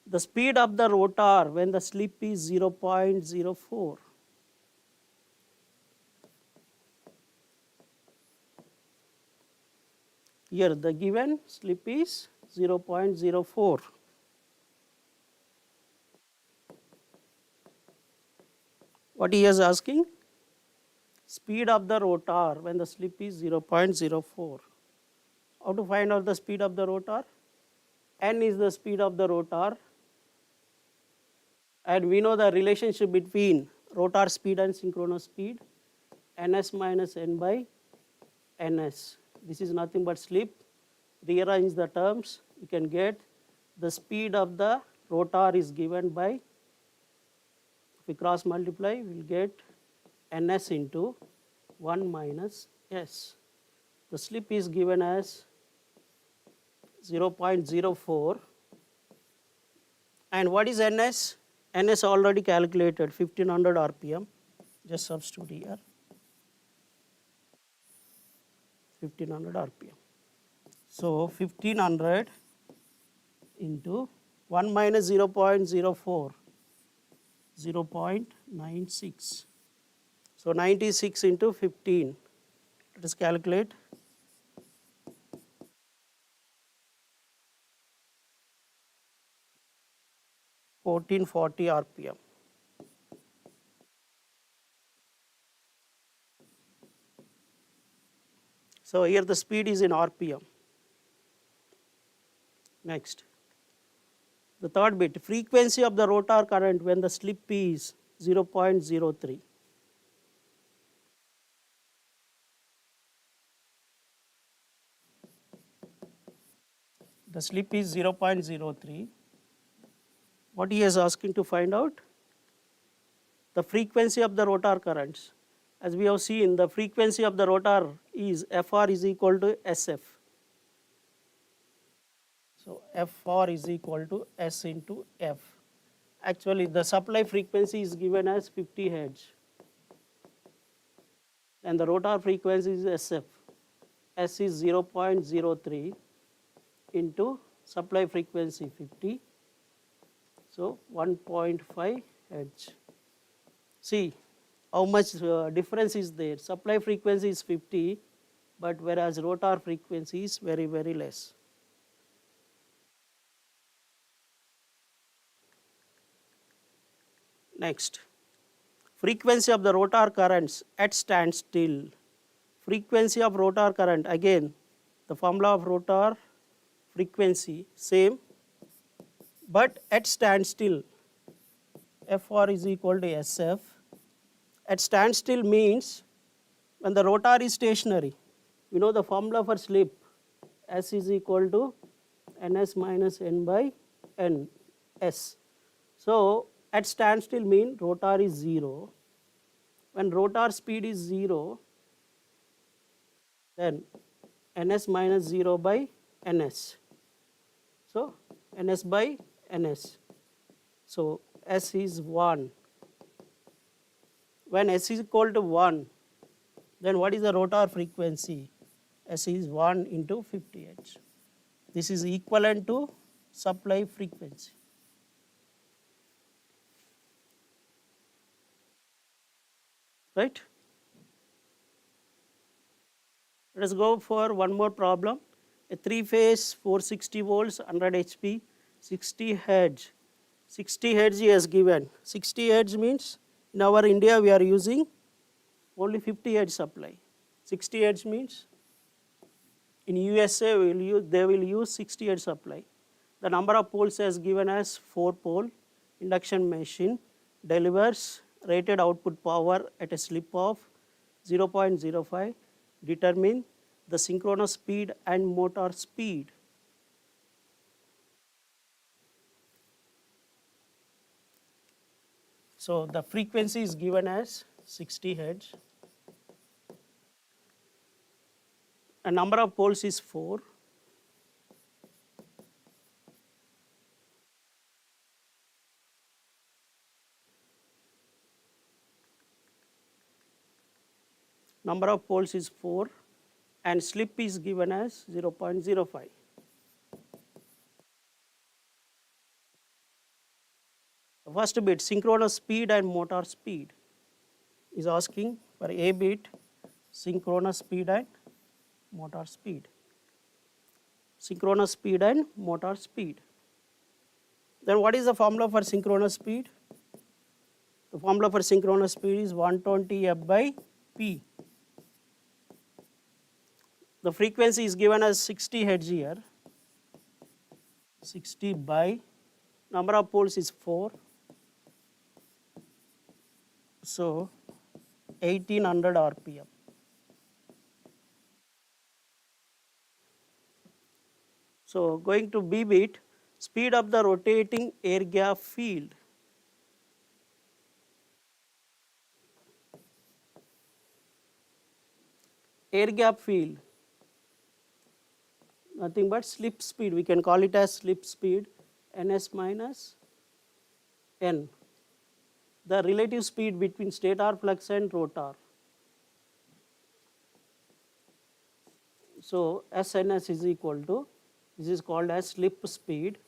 the speed of the rotor when the slip is 0.04. Here the given slip is 0.04. What he is asking? Speed of the rotor when the slip is 0.04. How to find out the speed of the rotor? N is the speed of the rotor, and we know the relationship between rotor speed and synchronous speed, ns minus n by ns. This is nothing but slip. Rearrange the terms, you can get the speed of the rotor is given by, if we cross multiply, we will get ns into 1 minus s. The slip is given as 0.04. And what is ns? Ns already calculated, 1500 RPM. Just substitute here, 1500 RPM. So 1500 into 1 minus 0.04, 0.96. So 96 into 15. Let us calculate. 1440 RPM. So here the speed is in RPM. Next, the third bit, frequency of the rotor current when the slip is 0.03. The slip is 0.03. What he is asking to find out? The frequency of the rotor currents. As we have seen, the frequency of the rotor is Fr is equal to Sf. So Fr is equal to S into F. Actually, the supply frequency is given as 50 Hz. And the rotor frequency is Sf. S is 0.03 into supply frequency 50. So 1.5 Hz. See how much difference is there. Supply frequency is 50, but whereas rotor frequency is very, very less. Next, Frequency of the rotor currents at standstill. Frequency of rotor current, again the formula of rotor frequency same, but at standstill Fr is equal to Sf. At standstill means when the rotor is stationary. You know the formula for slip, S is equal to Ns minus N by Ns. So at standstill mean rotor is 0. When rotor speed is 0, then Ns minus 0 by Ns. So Ns by Ns. So S is 1. When S is equal to 1, then what is the rotor frequency? S is 1 into 50 Hz. This is equivalent to supply frequency. Right? Let us go for one more problem. A 3-phase 460 volts 100 HP 60 Hz. 60 Hz is given. 60 Hz means in our India we are using only 50 Hz supply. 60 Hz means in USA they will use 60 Hz supply. The number of poles is given as 4 pole. Induction machine delivers rated output power at a slip of 0.05. Determine the synchronous speed and motor speed. So the frequency is given as 60 Hz. A number of poles is 4. Number of poles is 4 and slip is given as 0.05. The first bit, synchronous speed and motor speed, is asking for A bit, synchronous speed and motor speed. Synchronous speed and motor speed. Then what is the formula for synchronous speed? The formula for synchronous speed is 120 F by P. The frequency is given as 60 Hz here. 60 by number of poles is 4. So 1800 RPM. So going to B bit, speed of the rotating air gap field. Air gap field, nothing but slip speed. We can call it as slip speed, Ns minus N. The relative speed between stator flux and rotor. So SNS is equal to, this is called as slip speed,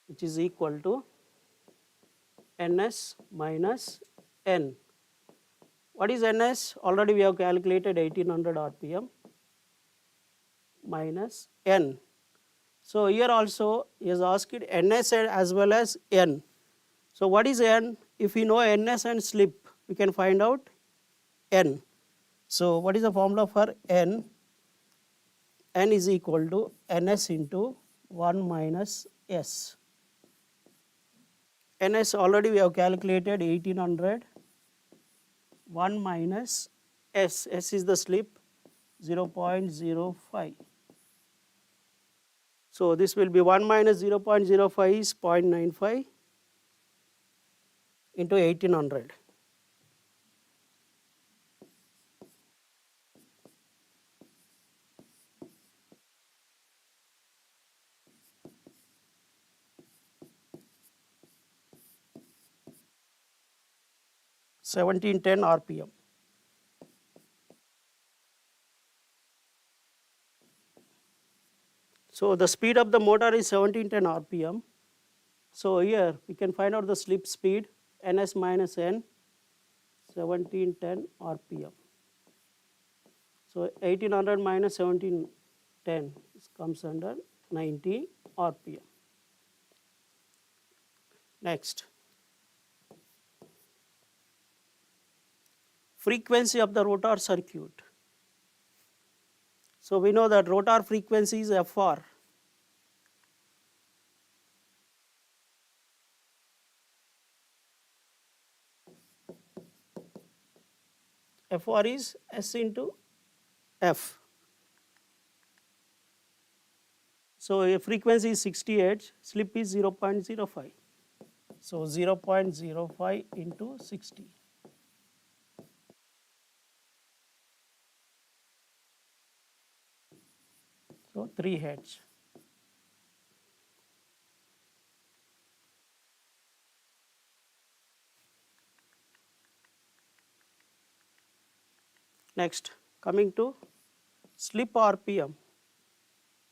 which is equal to Ns minus N. What is Ns? Already we have calculated 1800 RPM minus N. So here also is asked Ns as well as N. So what is N? If we know Ns and slip, we can find out N. So what is the formula for N? N is equal to Ns into 1 minus S. Ns already we have calculated 1800. 1 minus S. S is the slip, 0.05. So this will be 1 minus 0.05 is 0.95 into 1800. (1710 RPM). So the speed of the motor is 1710 RPM. So here we can find out the slip speed, Ns minus N, 1710 RPM. So 1800 minus 1710 comes under 90 RPM. Next, frequency of the rotor circuit. So we know that rotor frequency is FR. FR is S into F. So a frequency is 60 Hz, slip is 0.05. So 0.05 into 60. So 3 Hz. Next, coming to slip RPM.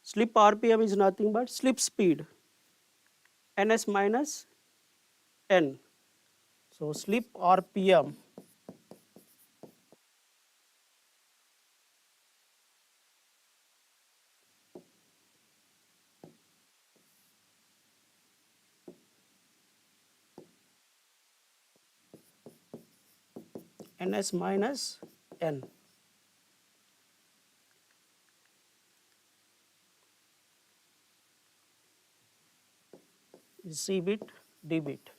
Slip RPM is nothing but slip speed, ns minus n. So slip RPM ns minus n. Is C bit, D bit.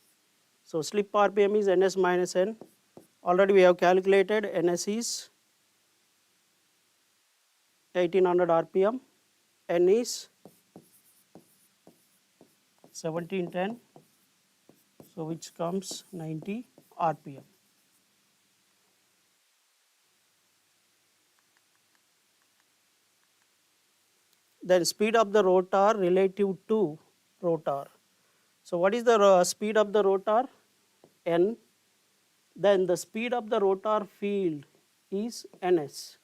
So slip RPM is ns minus n. Already we have calculated ns is 1800 RPM, n is 1710, so which comes 90 RPM. Then speed of the rotor relative to rotor. So what is the speed of the rotor? N. Then the speed of the rotor field is ns.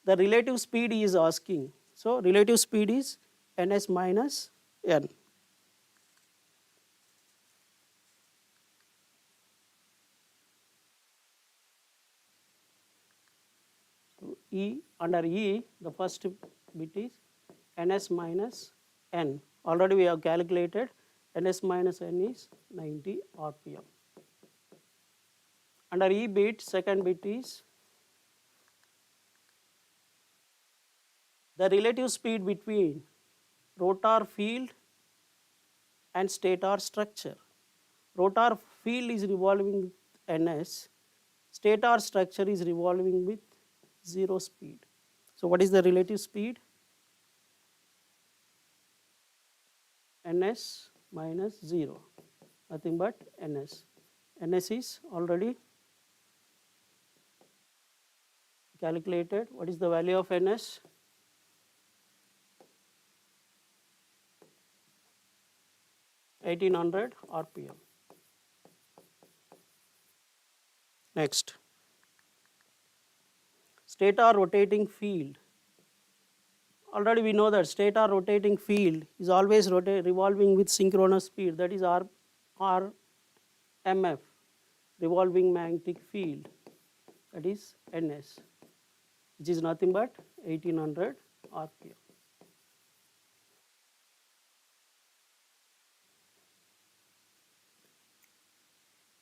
The relative speed is asking. So relative speed is ns minus n. So E, under E, the first bit is ns minus n. Already we have calculated ns minus n is 90 RPM. Under E bit, second bit is the relative speed between rotor field and stator structure. Rotor field is revolving with ns, stator structure is revolving with 0 speed. So what is the relative speed? ns minus 0, nothing but ns. Ns is already calculated. What is the value of ns? (1800 RPM). Next, stator rotating field. Already we know that stator rotating field is always revolving with synchronous speed, that is RMF, revolving magnetic field, that is ns, which is nothing but 1800 RPM.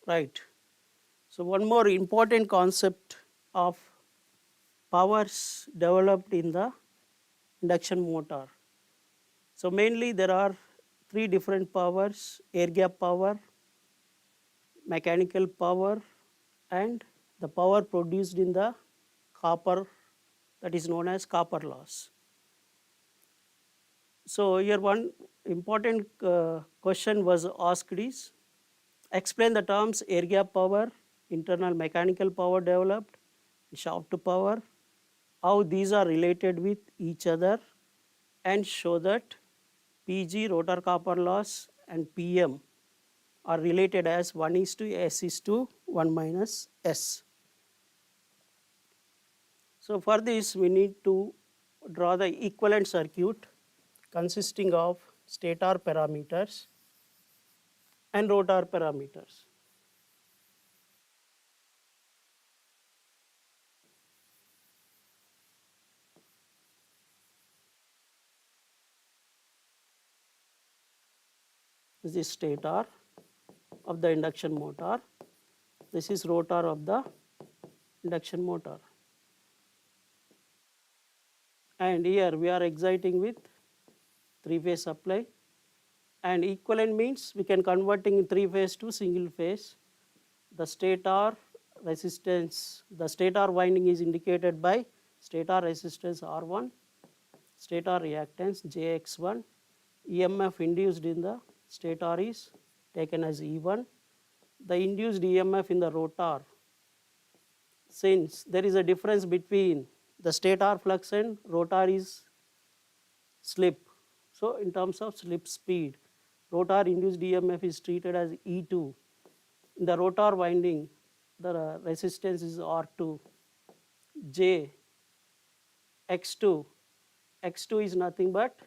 Right. So one more important concept of powers developed in the induction motor. So mainly there are three different powers: air gap power, mechanical power, and the power produced in the copper, that is known as copper loss. So here one important question was asked is, explain the terms air gap power, internal mechanical power developed, shaft power, how these are related with each other, and show that PG, rotor copper loss, and PM are related as 1 is to S is to 1 minus S. So for this we need to draw the equivalent circuit consisting of stator parameters and rotor parameters. This is stator, of the induction motor. This is rotor of the induction motor. And here we are exciting with three-phase supply. And equivalent means we can converting in three-phase to single phase. The stator resistance, the stator winding is indicated by stator resistance R1, stator reactance JX1, EMF induced in the stator is taken as E1. The induced EMF in the rotor, since there is a difference between the stator flux and rotor is slip. So in terms of slip speed, rotor induced EMF is treated as E2. In the rotor winding, the resistance is R2, J, X2. X2 is nothing but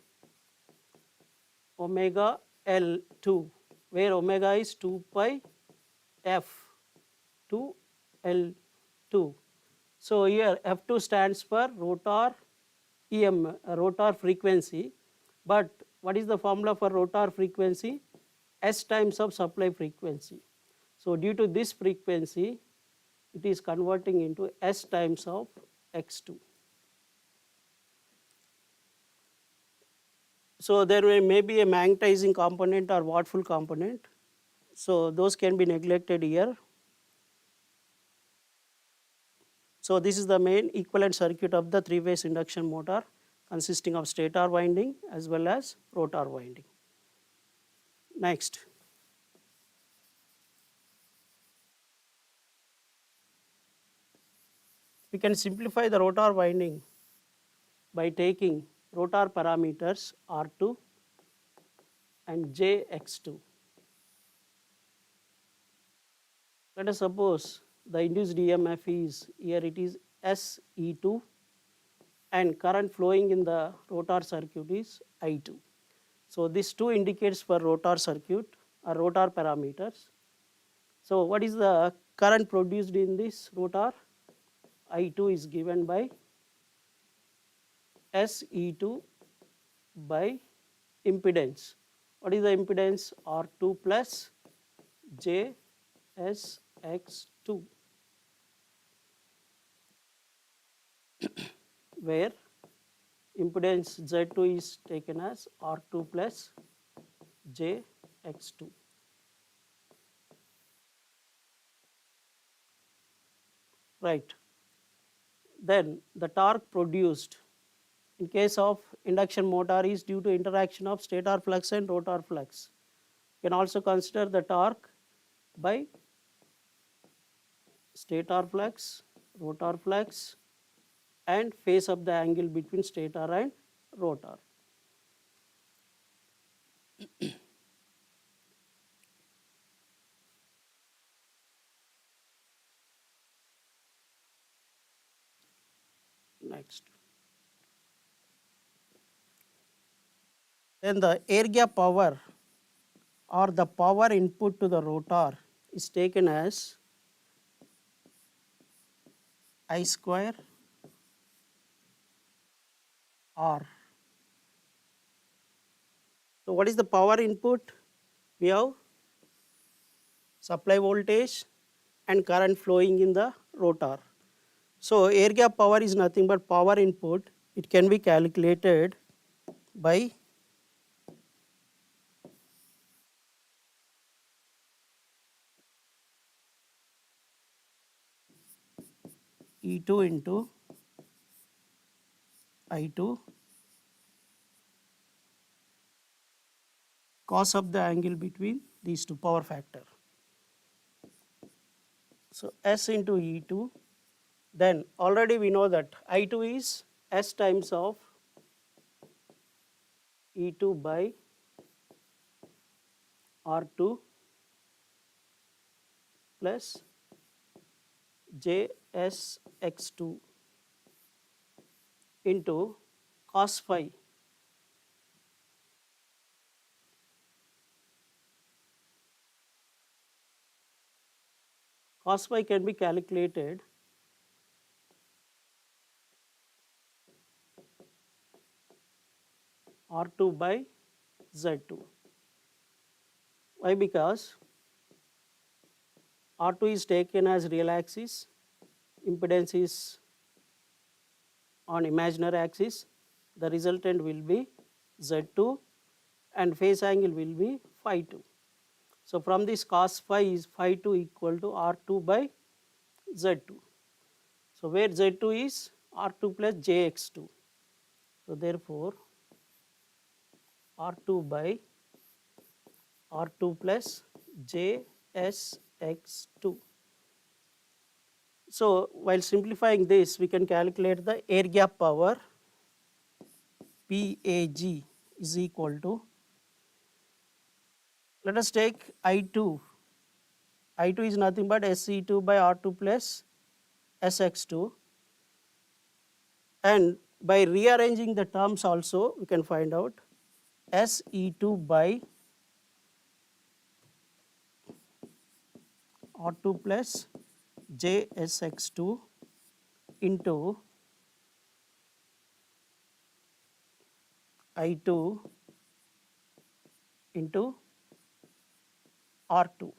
omega L2, where omega is 2 pi F to L2. So here F2 stands for rotor rotor frequency. But what is the formula for rotor frequency? S times of supply frequency. So due to this frequency, it is converting into S times of X2. So there may be a magnetizing component or wattful component. So those can be neglected here. So this is the main equivalent circuit of the three-phase induction motor, consisting of stator winding as well as rotor winding. Next. We can simplify the rotor winding by taking rotor parameters R2 and JX2. Let us suppose the induced EMF is, here it is SE2, and current flowing in the rotor circuit is I2. So this 2 indicates for rotor circuit or rotor parameters. So what is the current produced in this rotor? I2 is given by SE2 by impedance. What is the impedance? R2 plus JSX2, where impedance Z2 is taken as R2 plus JX2. Right. Then the torque produced in case of induction motor is due to interaction of stator flux and rotor flux. You can also consider the torque by stator flux, rotor flux, and phase of the angle between stator and rotor. Next. Then the air gap power or the power input to the rotor is taken as I square R. So what is the power input? We have supply voltage and current flowing in the rotor. So air gap power is nothing but power input. It can be calculated by E2 into I2 cos of the angle between these two, power factor. So S into E2, then already we know that I2 is S times of E2 by R2 plus JSX2 into cos phi. Cos phi can be calculated R2 by Z2. Why? Because R2 is taken as real axis, impedance is on imaginary axis, the resultant will be Z2 and phase angle will be phi 2. So from this cos phi is phi 2 equal to R2 by Z2. So where Z2 is R2 plus JX2. So therefore R2 by R2 plus JSX2. So while simplifying this, we can calculate the air gap power PAG is equal to, let us take I2. I2 is nothing but SE2 by R2 plus SX2, and by rearranging the terms also we can find out SE2 by R2 plus JSX2 into I2 into R2.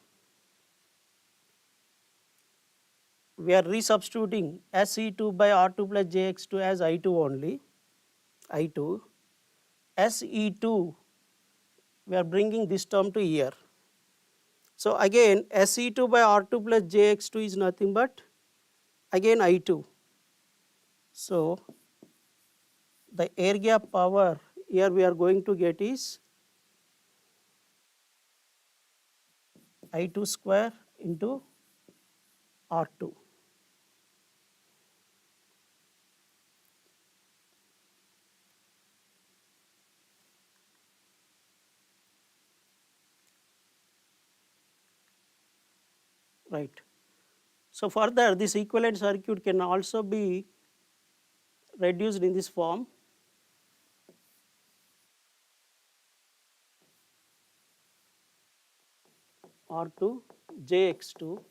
We are resubstituting SE2 by R2 plus JX2 as I2 only, I2. SE2, we are bringing this term to here. So again SE2 by R2 plus JX2 is nothing but again I2. So the air gap power here we are going to get is I2 square into R2. Right. So further this equivalent circuit can also be reduced in this form. R2 JX2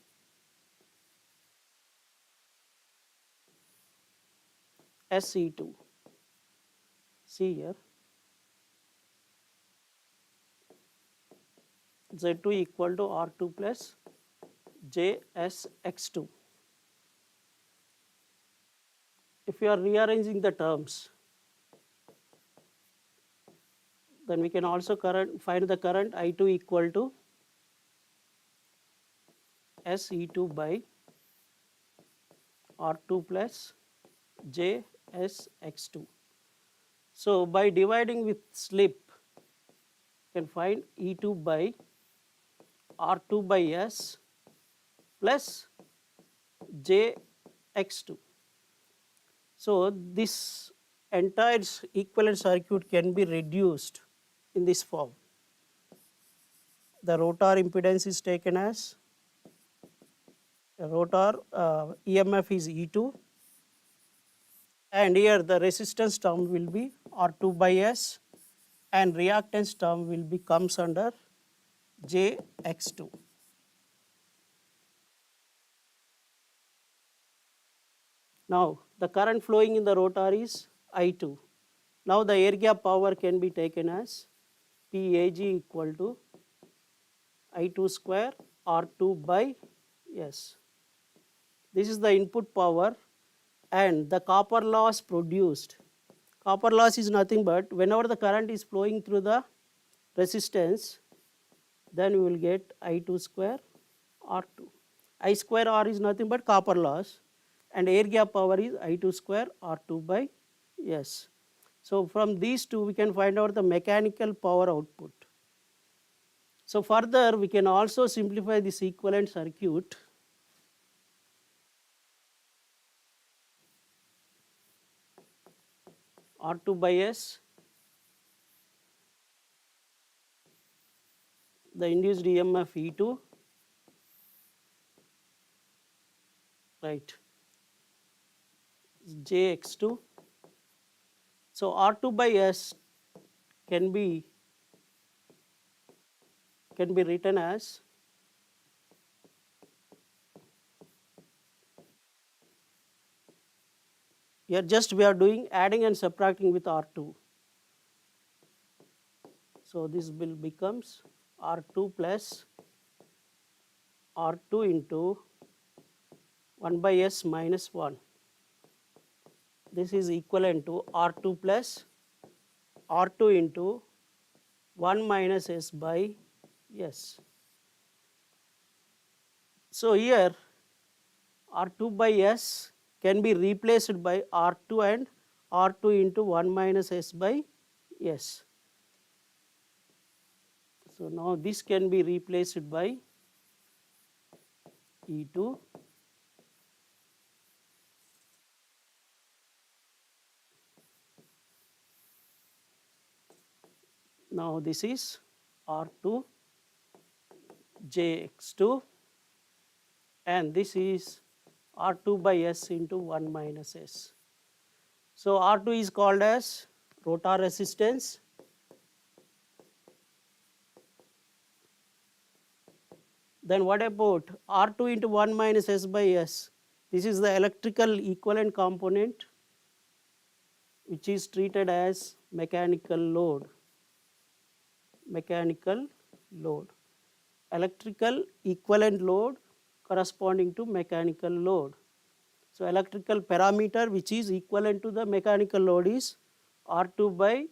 SE2. See here Z2 equal to R2 plus JSX2. If you are rearranging the terms, then we can also find the current I2 equal to SE2 by R2 plus JSX2. So by dividing with slip, you can find E2 by R2 by S plus JX2. So this entire equivalent circuit can be reduced in this form. The rotor impedance is taken as, the rotor EMF is E2, and here the resistance term will be R2 by S and reactance term will be comes under JX2. Now the current flowing in the rotor is I2. Now the air gap power can be taken as PAG equal to I2 square R2 by S. This is the input power, and the copper loss produced. Copper loss is nothing but whenever the current is flowing through the resistance, then we will get I2 square R2. I square R is nothing but copper loss, and air gap power is I2 square R2 by S. So from these two we can find out the mechanical power output. So further we can also simplify this equivalent circuit. R2 by S, the induced EMF E2, right, JX2. So R2 by S can be written as here just we are doing adding and subtracting with R2. So this will becomes R2 plus R2 into 1 by S minus 1. This is equivalent to R2 plus R2 into 1 minus S by S. So here R2 by S can be replaced by R2 and R2 into 1 minus S by S. So now this can be replaced by E2 . Now this is R2 Jx2 and this is R2 by S into 1 minus S. So R2 is called as rotor resistance. Then what about R2 into 1 minus S by S? This is the electrical equivalent component which is treated as mechanical load. Mechanical load. Electrical equivalent load corresponding to mechanical load. So electrical parameter which is equivalent to the mechanical load is R2 by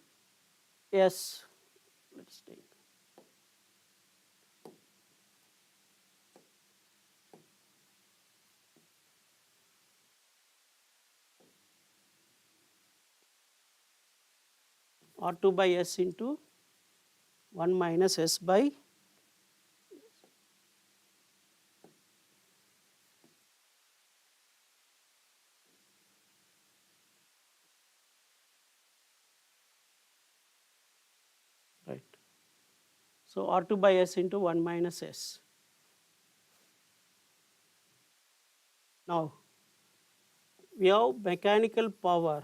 S. Let's take R2 by S into 1 minus S by right. So R2 by S into 1 minus S. Now we have mechanical power.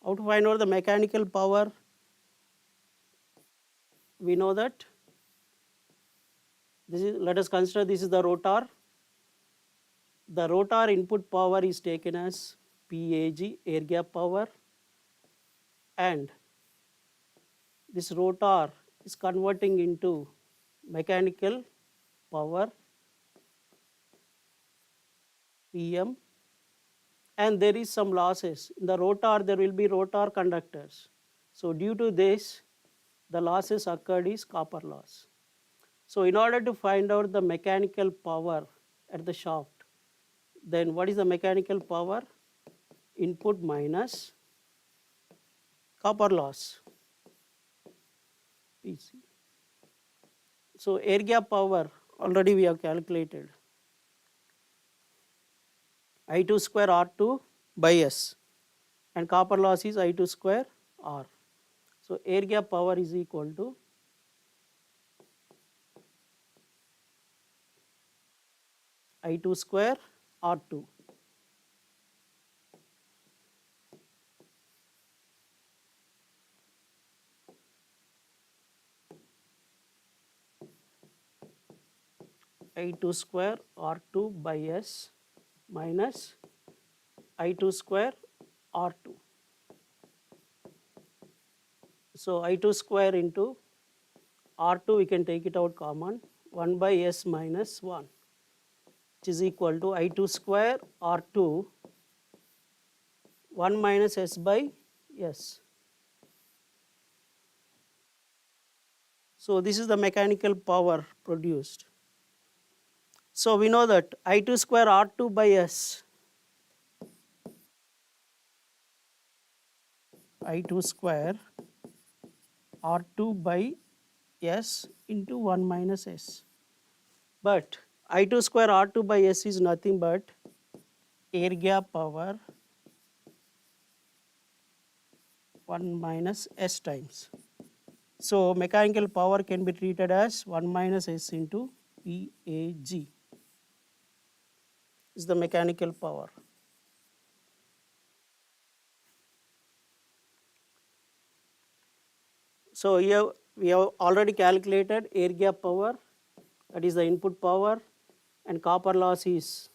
How to find out the mechanical power? We know that this is, let us consider this is the rotor. The rotor input power is taken as PAG, air gap power, and this rotor is converting into mechanical power PM, and there is some losses. In the rotor there will be rotor conductors. So due to this the losses occurred is copper loss. So in order to find out the mechanical power at the shaft, then what is the mechanical power? Input minus copper loss, PC. So air gap power already we have calculated. I2 square R2 by S and copper loss is I2 square R. So air gap power is equal to I2 square R2. I2 square R2 by S minus I2 square R2. So I2 square into R2 we can take it out common, 1 by S minus 1, which is equal to I2 square R2 1 minus S by S. So this is the mechanical power produced. So we know that I2 square R2 by S, I2 square R2 by S into 1 minus S. But I2 square R2 by S is nothing but air gap power 1 minus S times. So mechanical power can be treated as 1 minus S into PAG is the mechanical power. So here we have already calculated air gap power, that is the input power, and copper loss is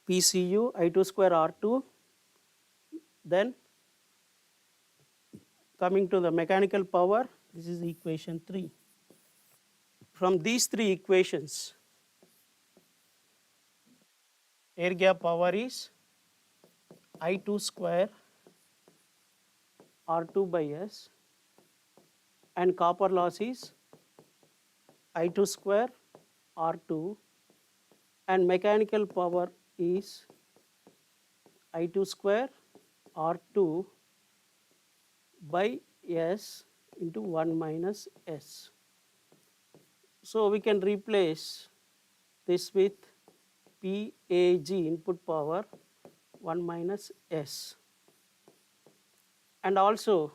PCU I2 square R2. Then coming to the mechanical power, this is equation 3. from these three equations, air gap power is I2 square R2 by S, and copper loss is I2 square R2, and mechanical power is I2 square R2 by S into 1 minus S. So we can replace this with PAG, input power, 1 minus S. And also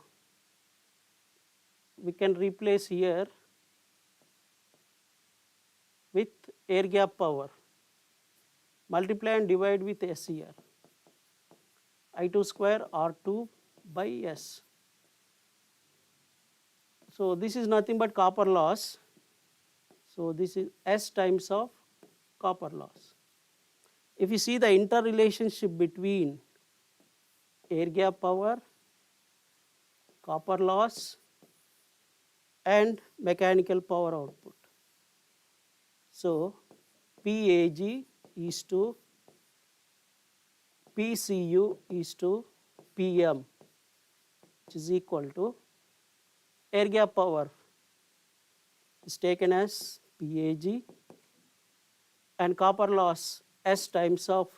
we can replace here with air gap power, multiply and divide with S here, I2 square R2 by S. So this is nothing but copper loss. So this is S times of copper loss. If you see the interrelationship between air gap power, copper loss, and mechanical power output. So PAG is to PCU is to PM, which is equal to air gap power is taken as PAG, and copper loss S times of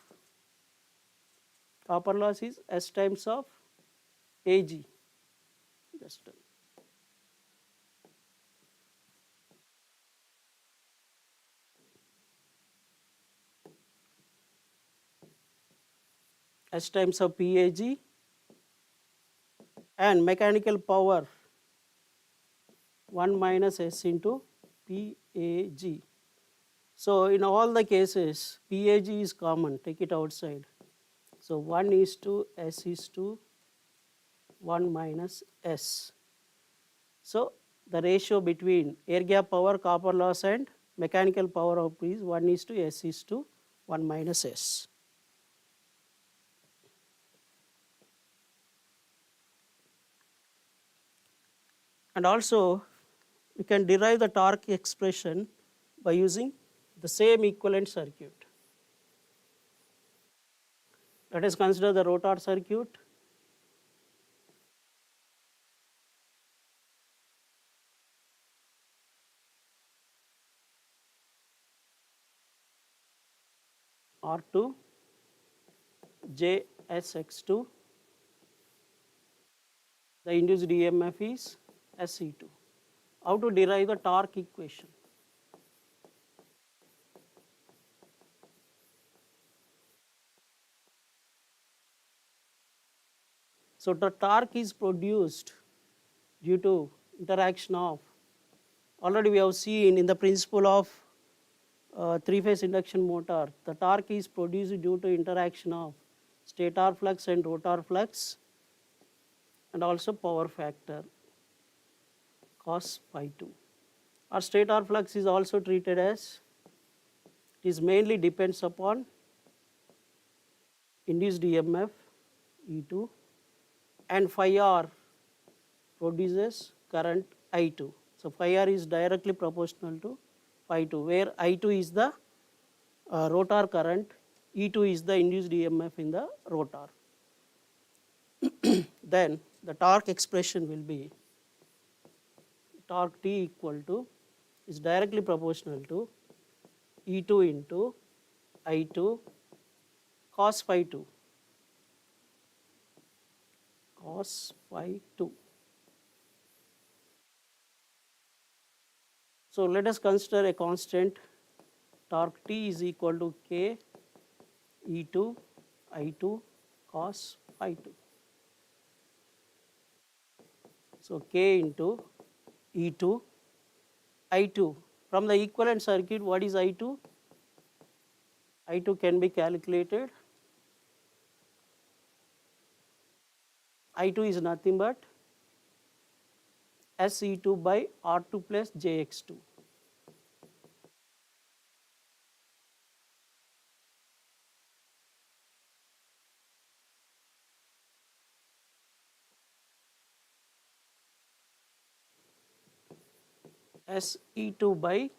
copper loss is S times of AG. Just S times of PAG, and mechanical power 1 minus S into PAG. So in all the cases, PAG is common, take it outside. So 1 is to S is to 1 minus S. So the ratio between air gap power, copper loss, and mechanical power output is 1 is to S is to 1 minus S. And also we can derive the torque expression by using the same equivalent circuit. Let us consider the rotor circuit. R2 JSX2, the induced EMF is SE2. How to derive the torque equation? So the torque is produced due to interaction of, already we have seen in the principle of three-phase induction motor, the torque is produced due to interaction of stator flux and rotor flux, and also power factor cos phi 2. Our stator flux is also treated as, it is mainly depends upon induced EMF E2, and phi r produces current I2. So phi r is directly proportional to phi 2, where I2 is the rotor current, E2 is the induced EMF in the rotor. Then the torque expression will be torque T equal to, is directly proportional to E2 into I2 cos phi 2, cos phi 2. So let us consider a constant, torque T is equal to K E2 I2 cos phi 2. So K into E2 I2. From the equivalent circuit, what is I2? I2 can be calculated. I2 is nothing but SE2 by R2 plus JX2. SE2 by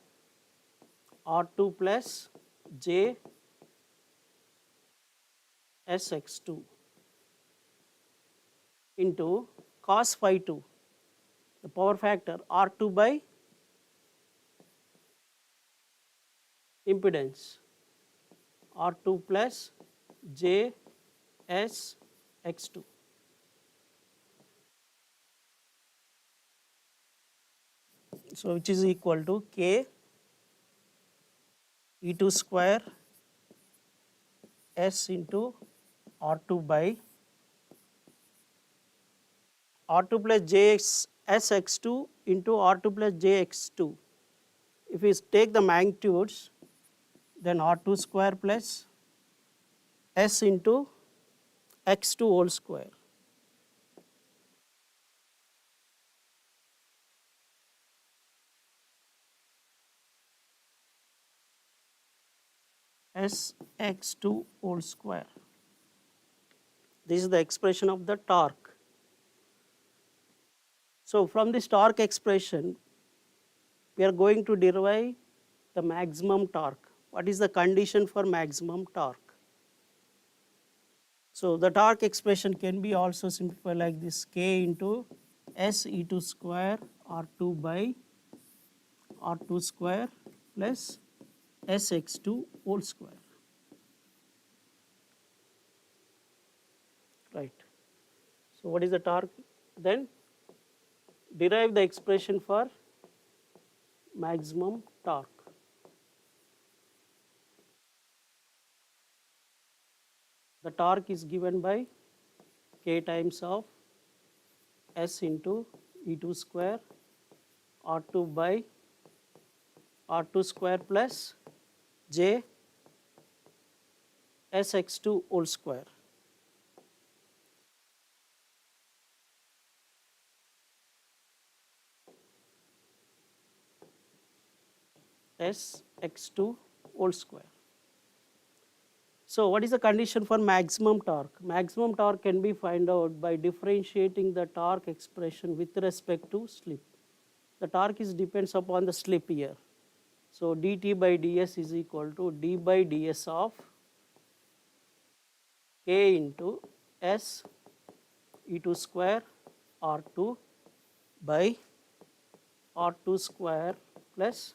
R2 plus J Sx2 into cos phi 2, the power factor R2 by impedance R2 plus J Sx2. So which is equal to K E2 square S into R2 by R2 plus Jx Sx2 into R2 plus Jx2. If we take the magnitudes, then R2 square plus S into x2 whole square. Sx2 whole square. This is the expression of the torque. So from this torque expression, we are going to derive the maximum torque. What is the condition for maximum torque? So the torque expression can be also simplified like this: K into S E2 square R2 by R2 square plus Sx2 whole square. Right. So what is the torque? Then derive the expression for maximum torque. The torque is given by K times of S into E2 square R2 by R2 square plus J Sx2 whole square. Sx2 whole square. So what is the condition for maximum torque? Maximum torque can be found out by differentiating the torque expression with respect to slip. The torque is depends upon the slip here. So dt by ds is equal to d by ds of K into S E2 square R2 by R2 square plus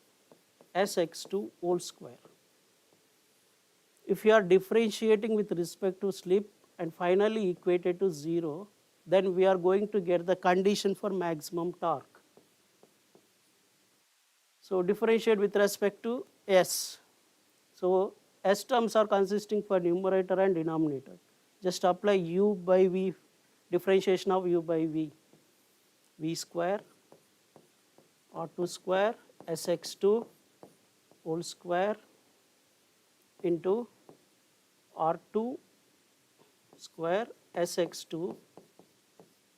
Sx2 whole square. If you are differentiating with respect to slip and finally equated to 0, then we are going to get the condition for maximum torque. So differentiate with respect to S. So S terms are consisting for numerator and denominator. Just apply U by V, differentiation of U by V. V square R2 square Sx2 whole square into R2 square Sx2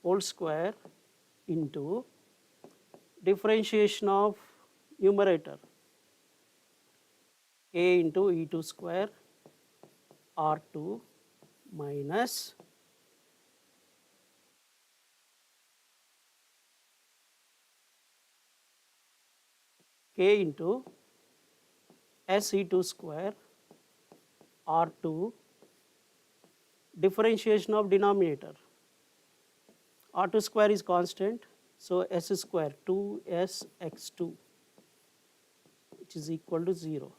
whole square into differentiation of numerator K into E2 square R2 minus K into SE2 square R2 differentiation of denominator. R2 square is constant, so S square 2Sx2 which is equal to 0.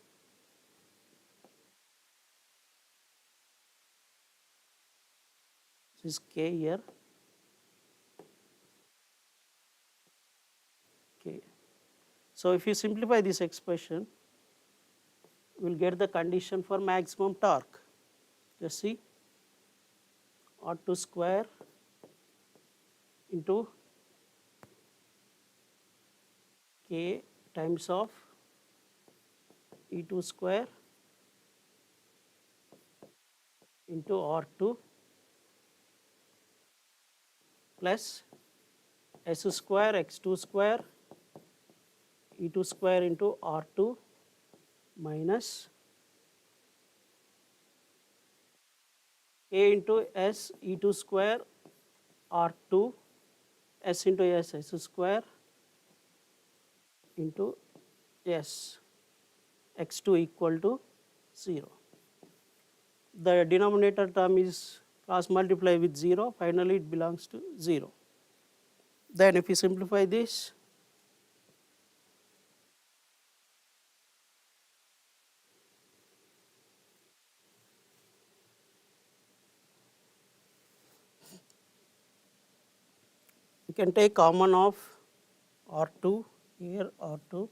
This is K here. K. So if you simplify this expression, we will get the condition for maximum torque. Just see R2 square into K times of E2 square into R2 plus S square x2 square E2 square into R2 minus K into S E2 square R2 S into S square into S, x2 equal to 0. The denominator term is cross multiply with 0, finally it belongs to 0. Then if you simplify this, you can take common of R2 here, R2,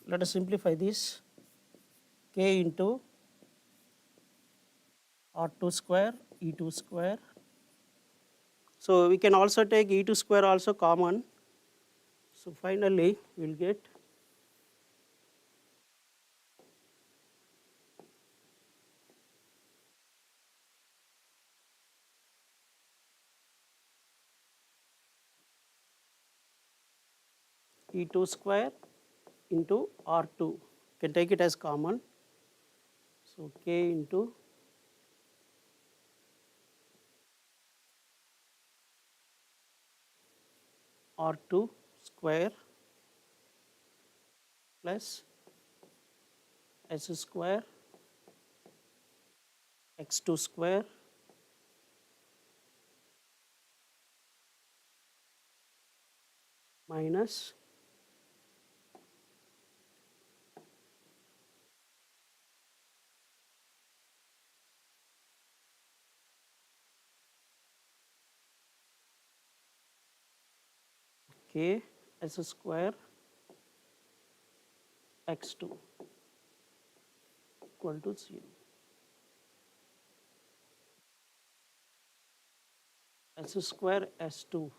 let us simplify this, k into R2 square, E2 square. So we can also take E2 square also common. So finally we will get E2 square into R2. Can take it as common. So k into R2 square plus S square x2 square minus k S square x2 equal to 0. S square S2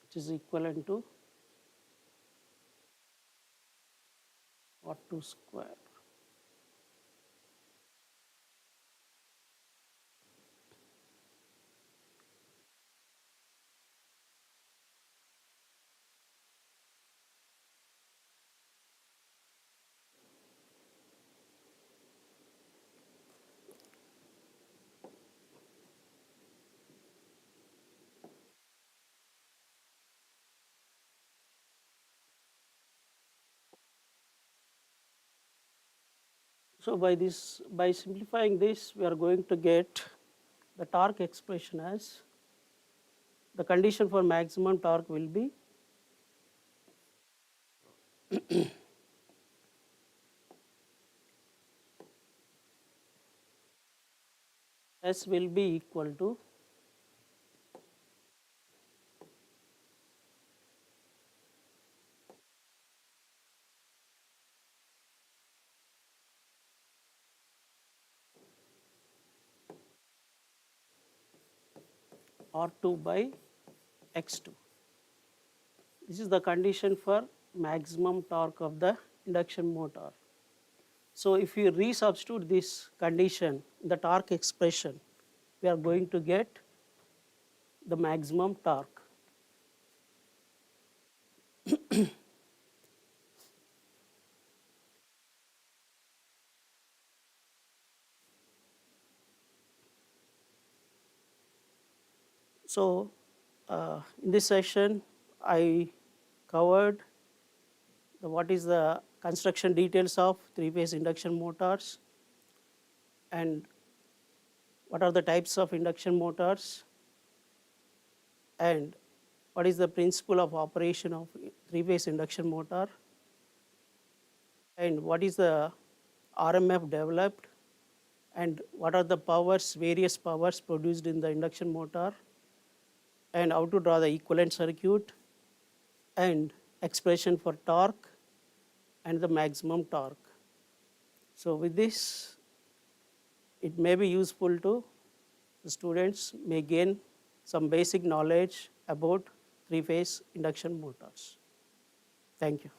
which is equivalent to R2 square. So by simplifying this, we are going to get the torque expression as the condition for maximum torque will be S will be equal to R2 by X2. This is the condition for maximum torque of the induction motor. So if you resubstitute this condition in the torque expression, we are going to get the maximum torque. So in this session, I covered what is the construction details of three-phase induction motors and what are the types of induction motors and what is the principle of operation of three-phase induction motor and what is the RMF developed and what are the powers, various powers produced in the induction motor and how to draw the equivalent circuit and expression for torque and the maximum torque. So with this, it may be useful to the students may gain some basic knowledge about three-phase induction motors. Thank you.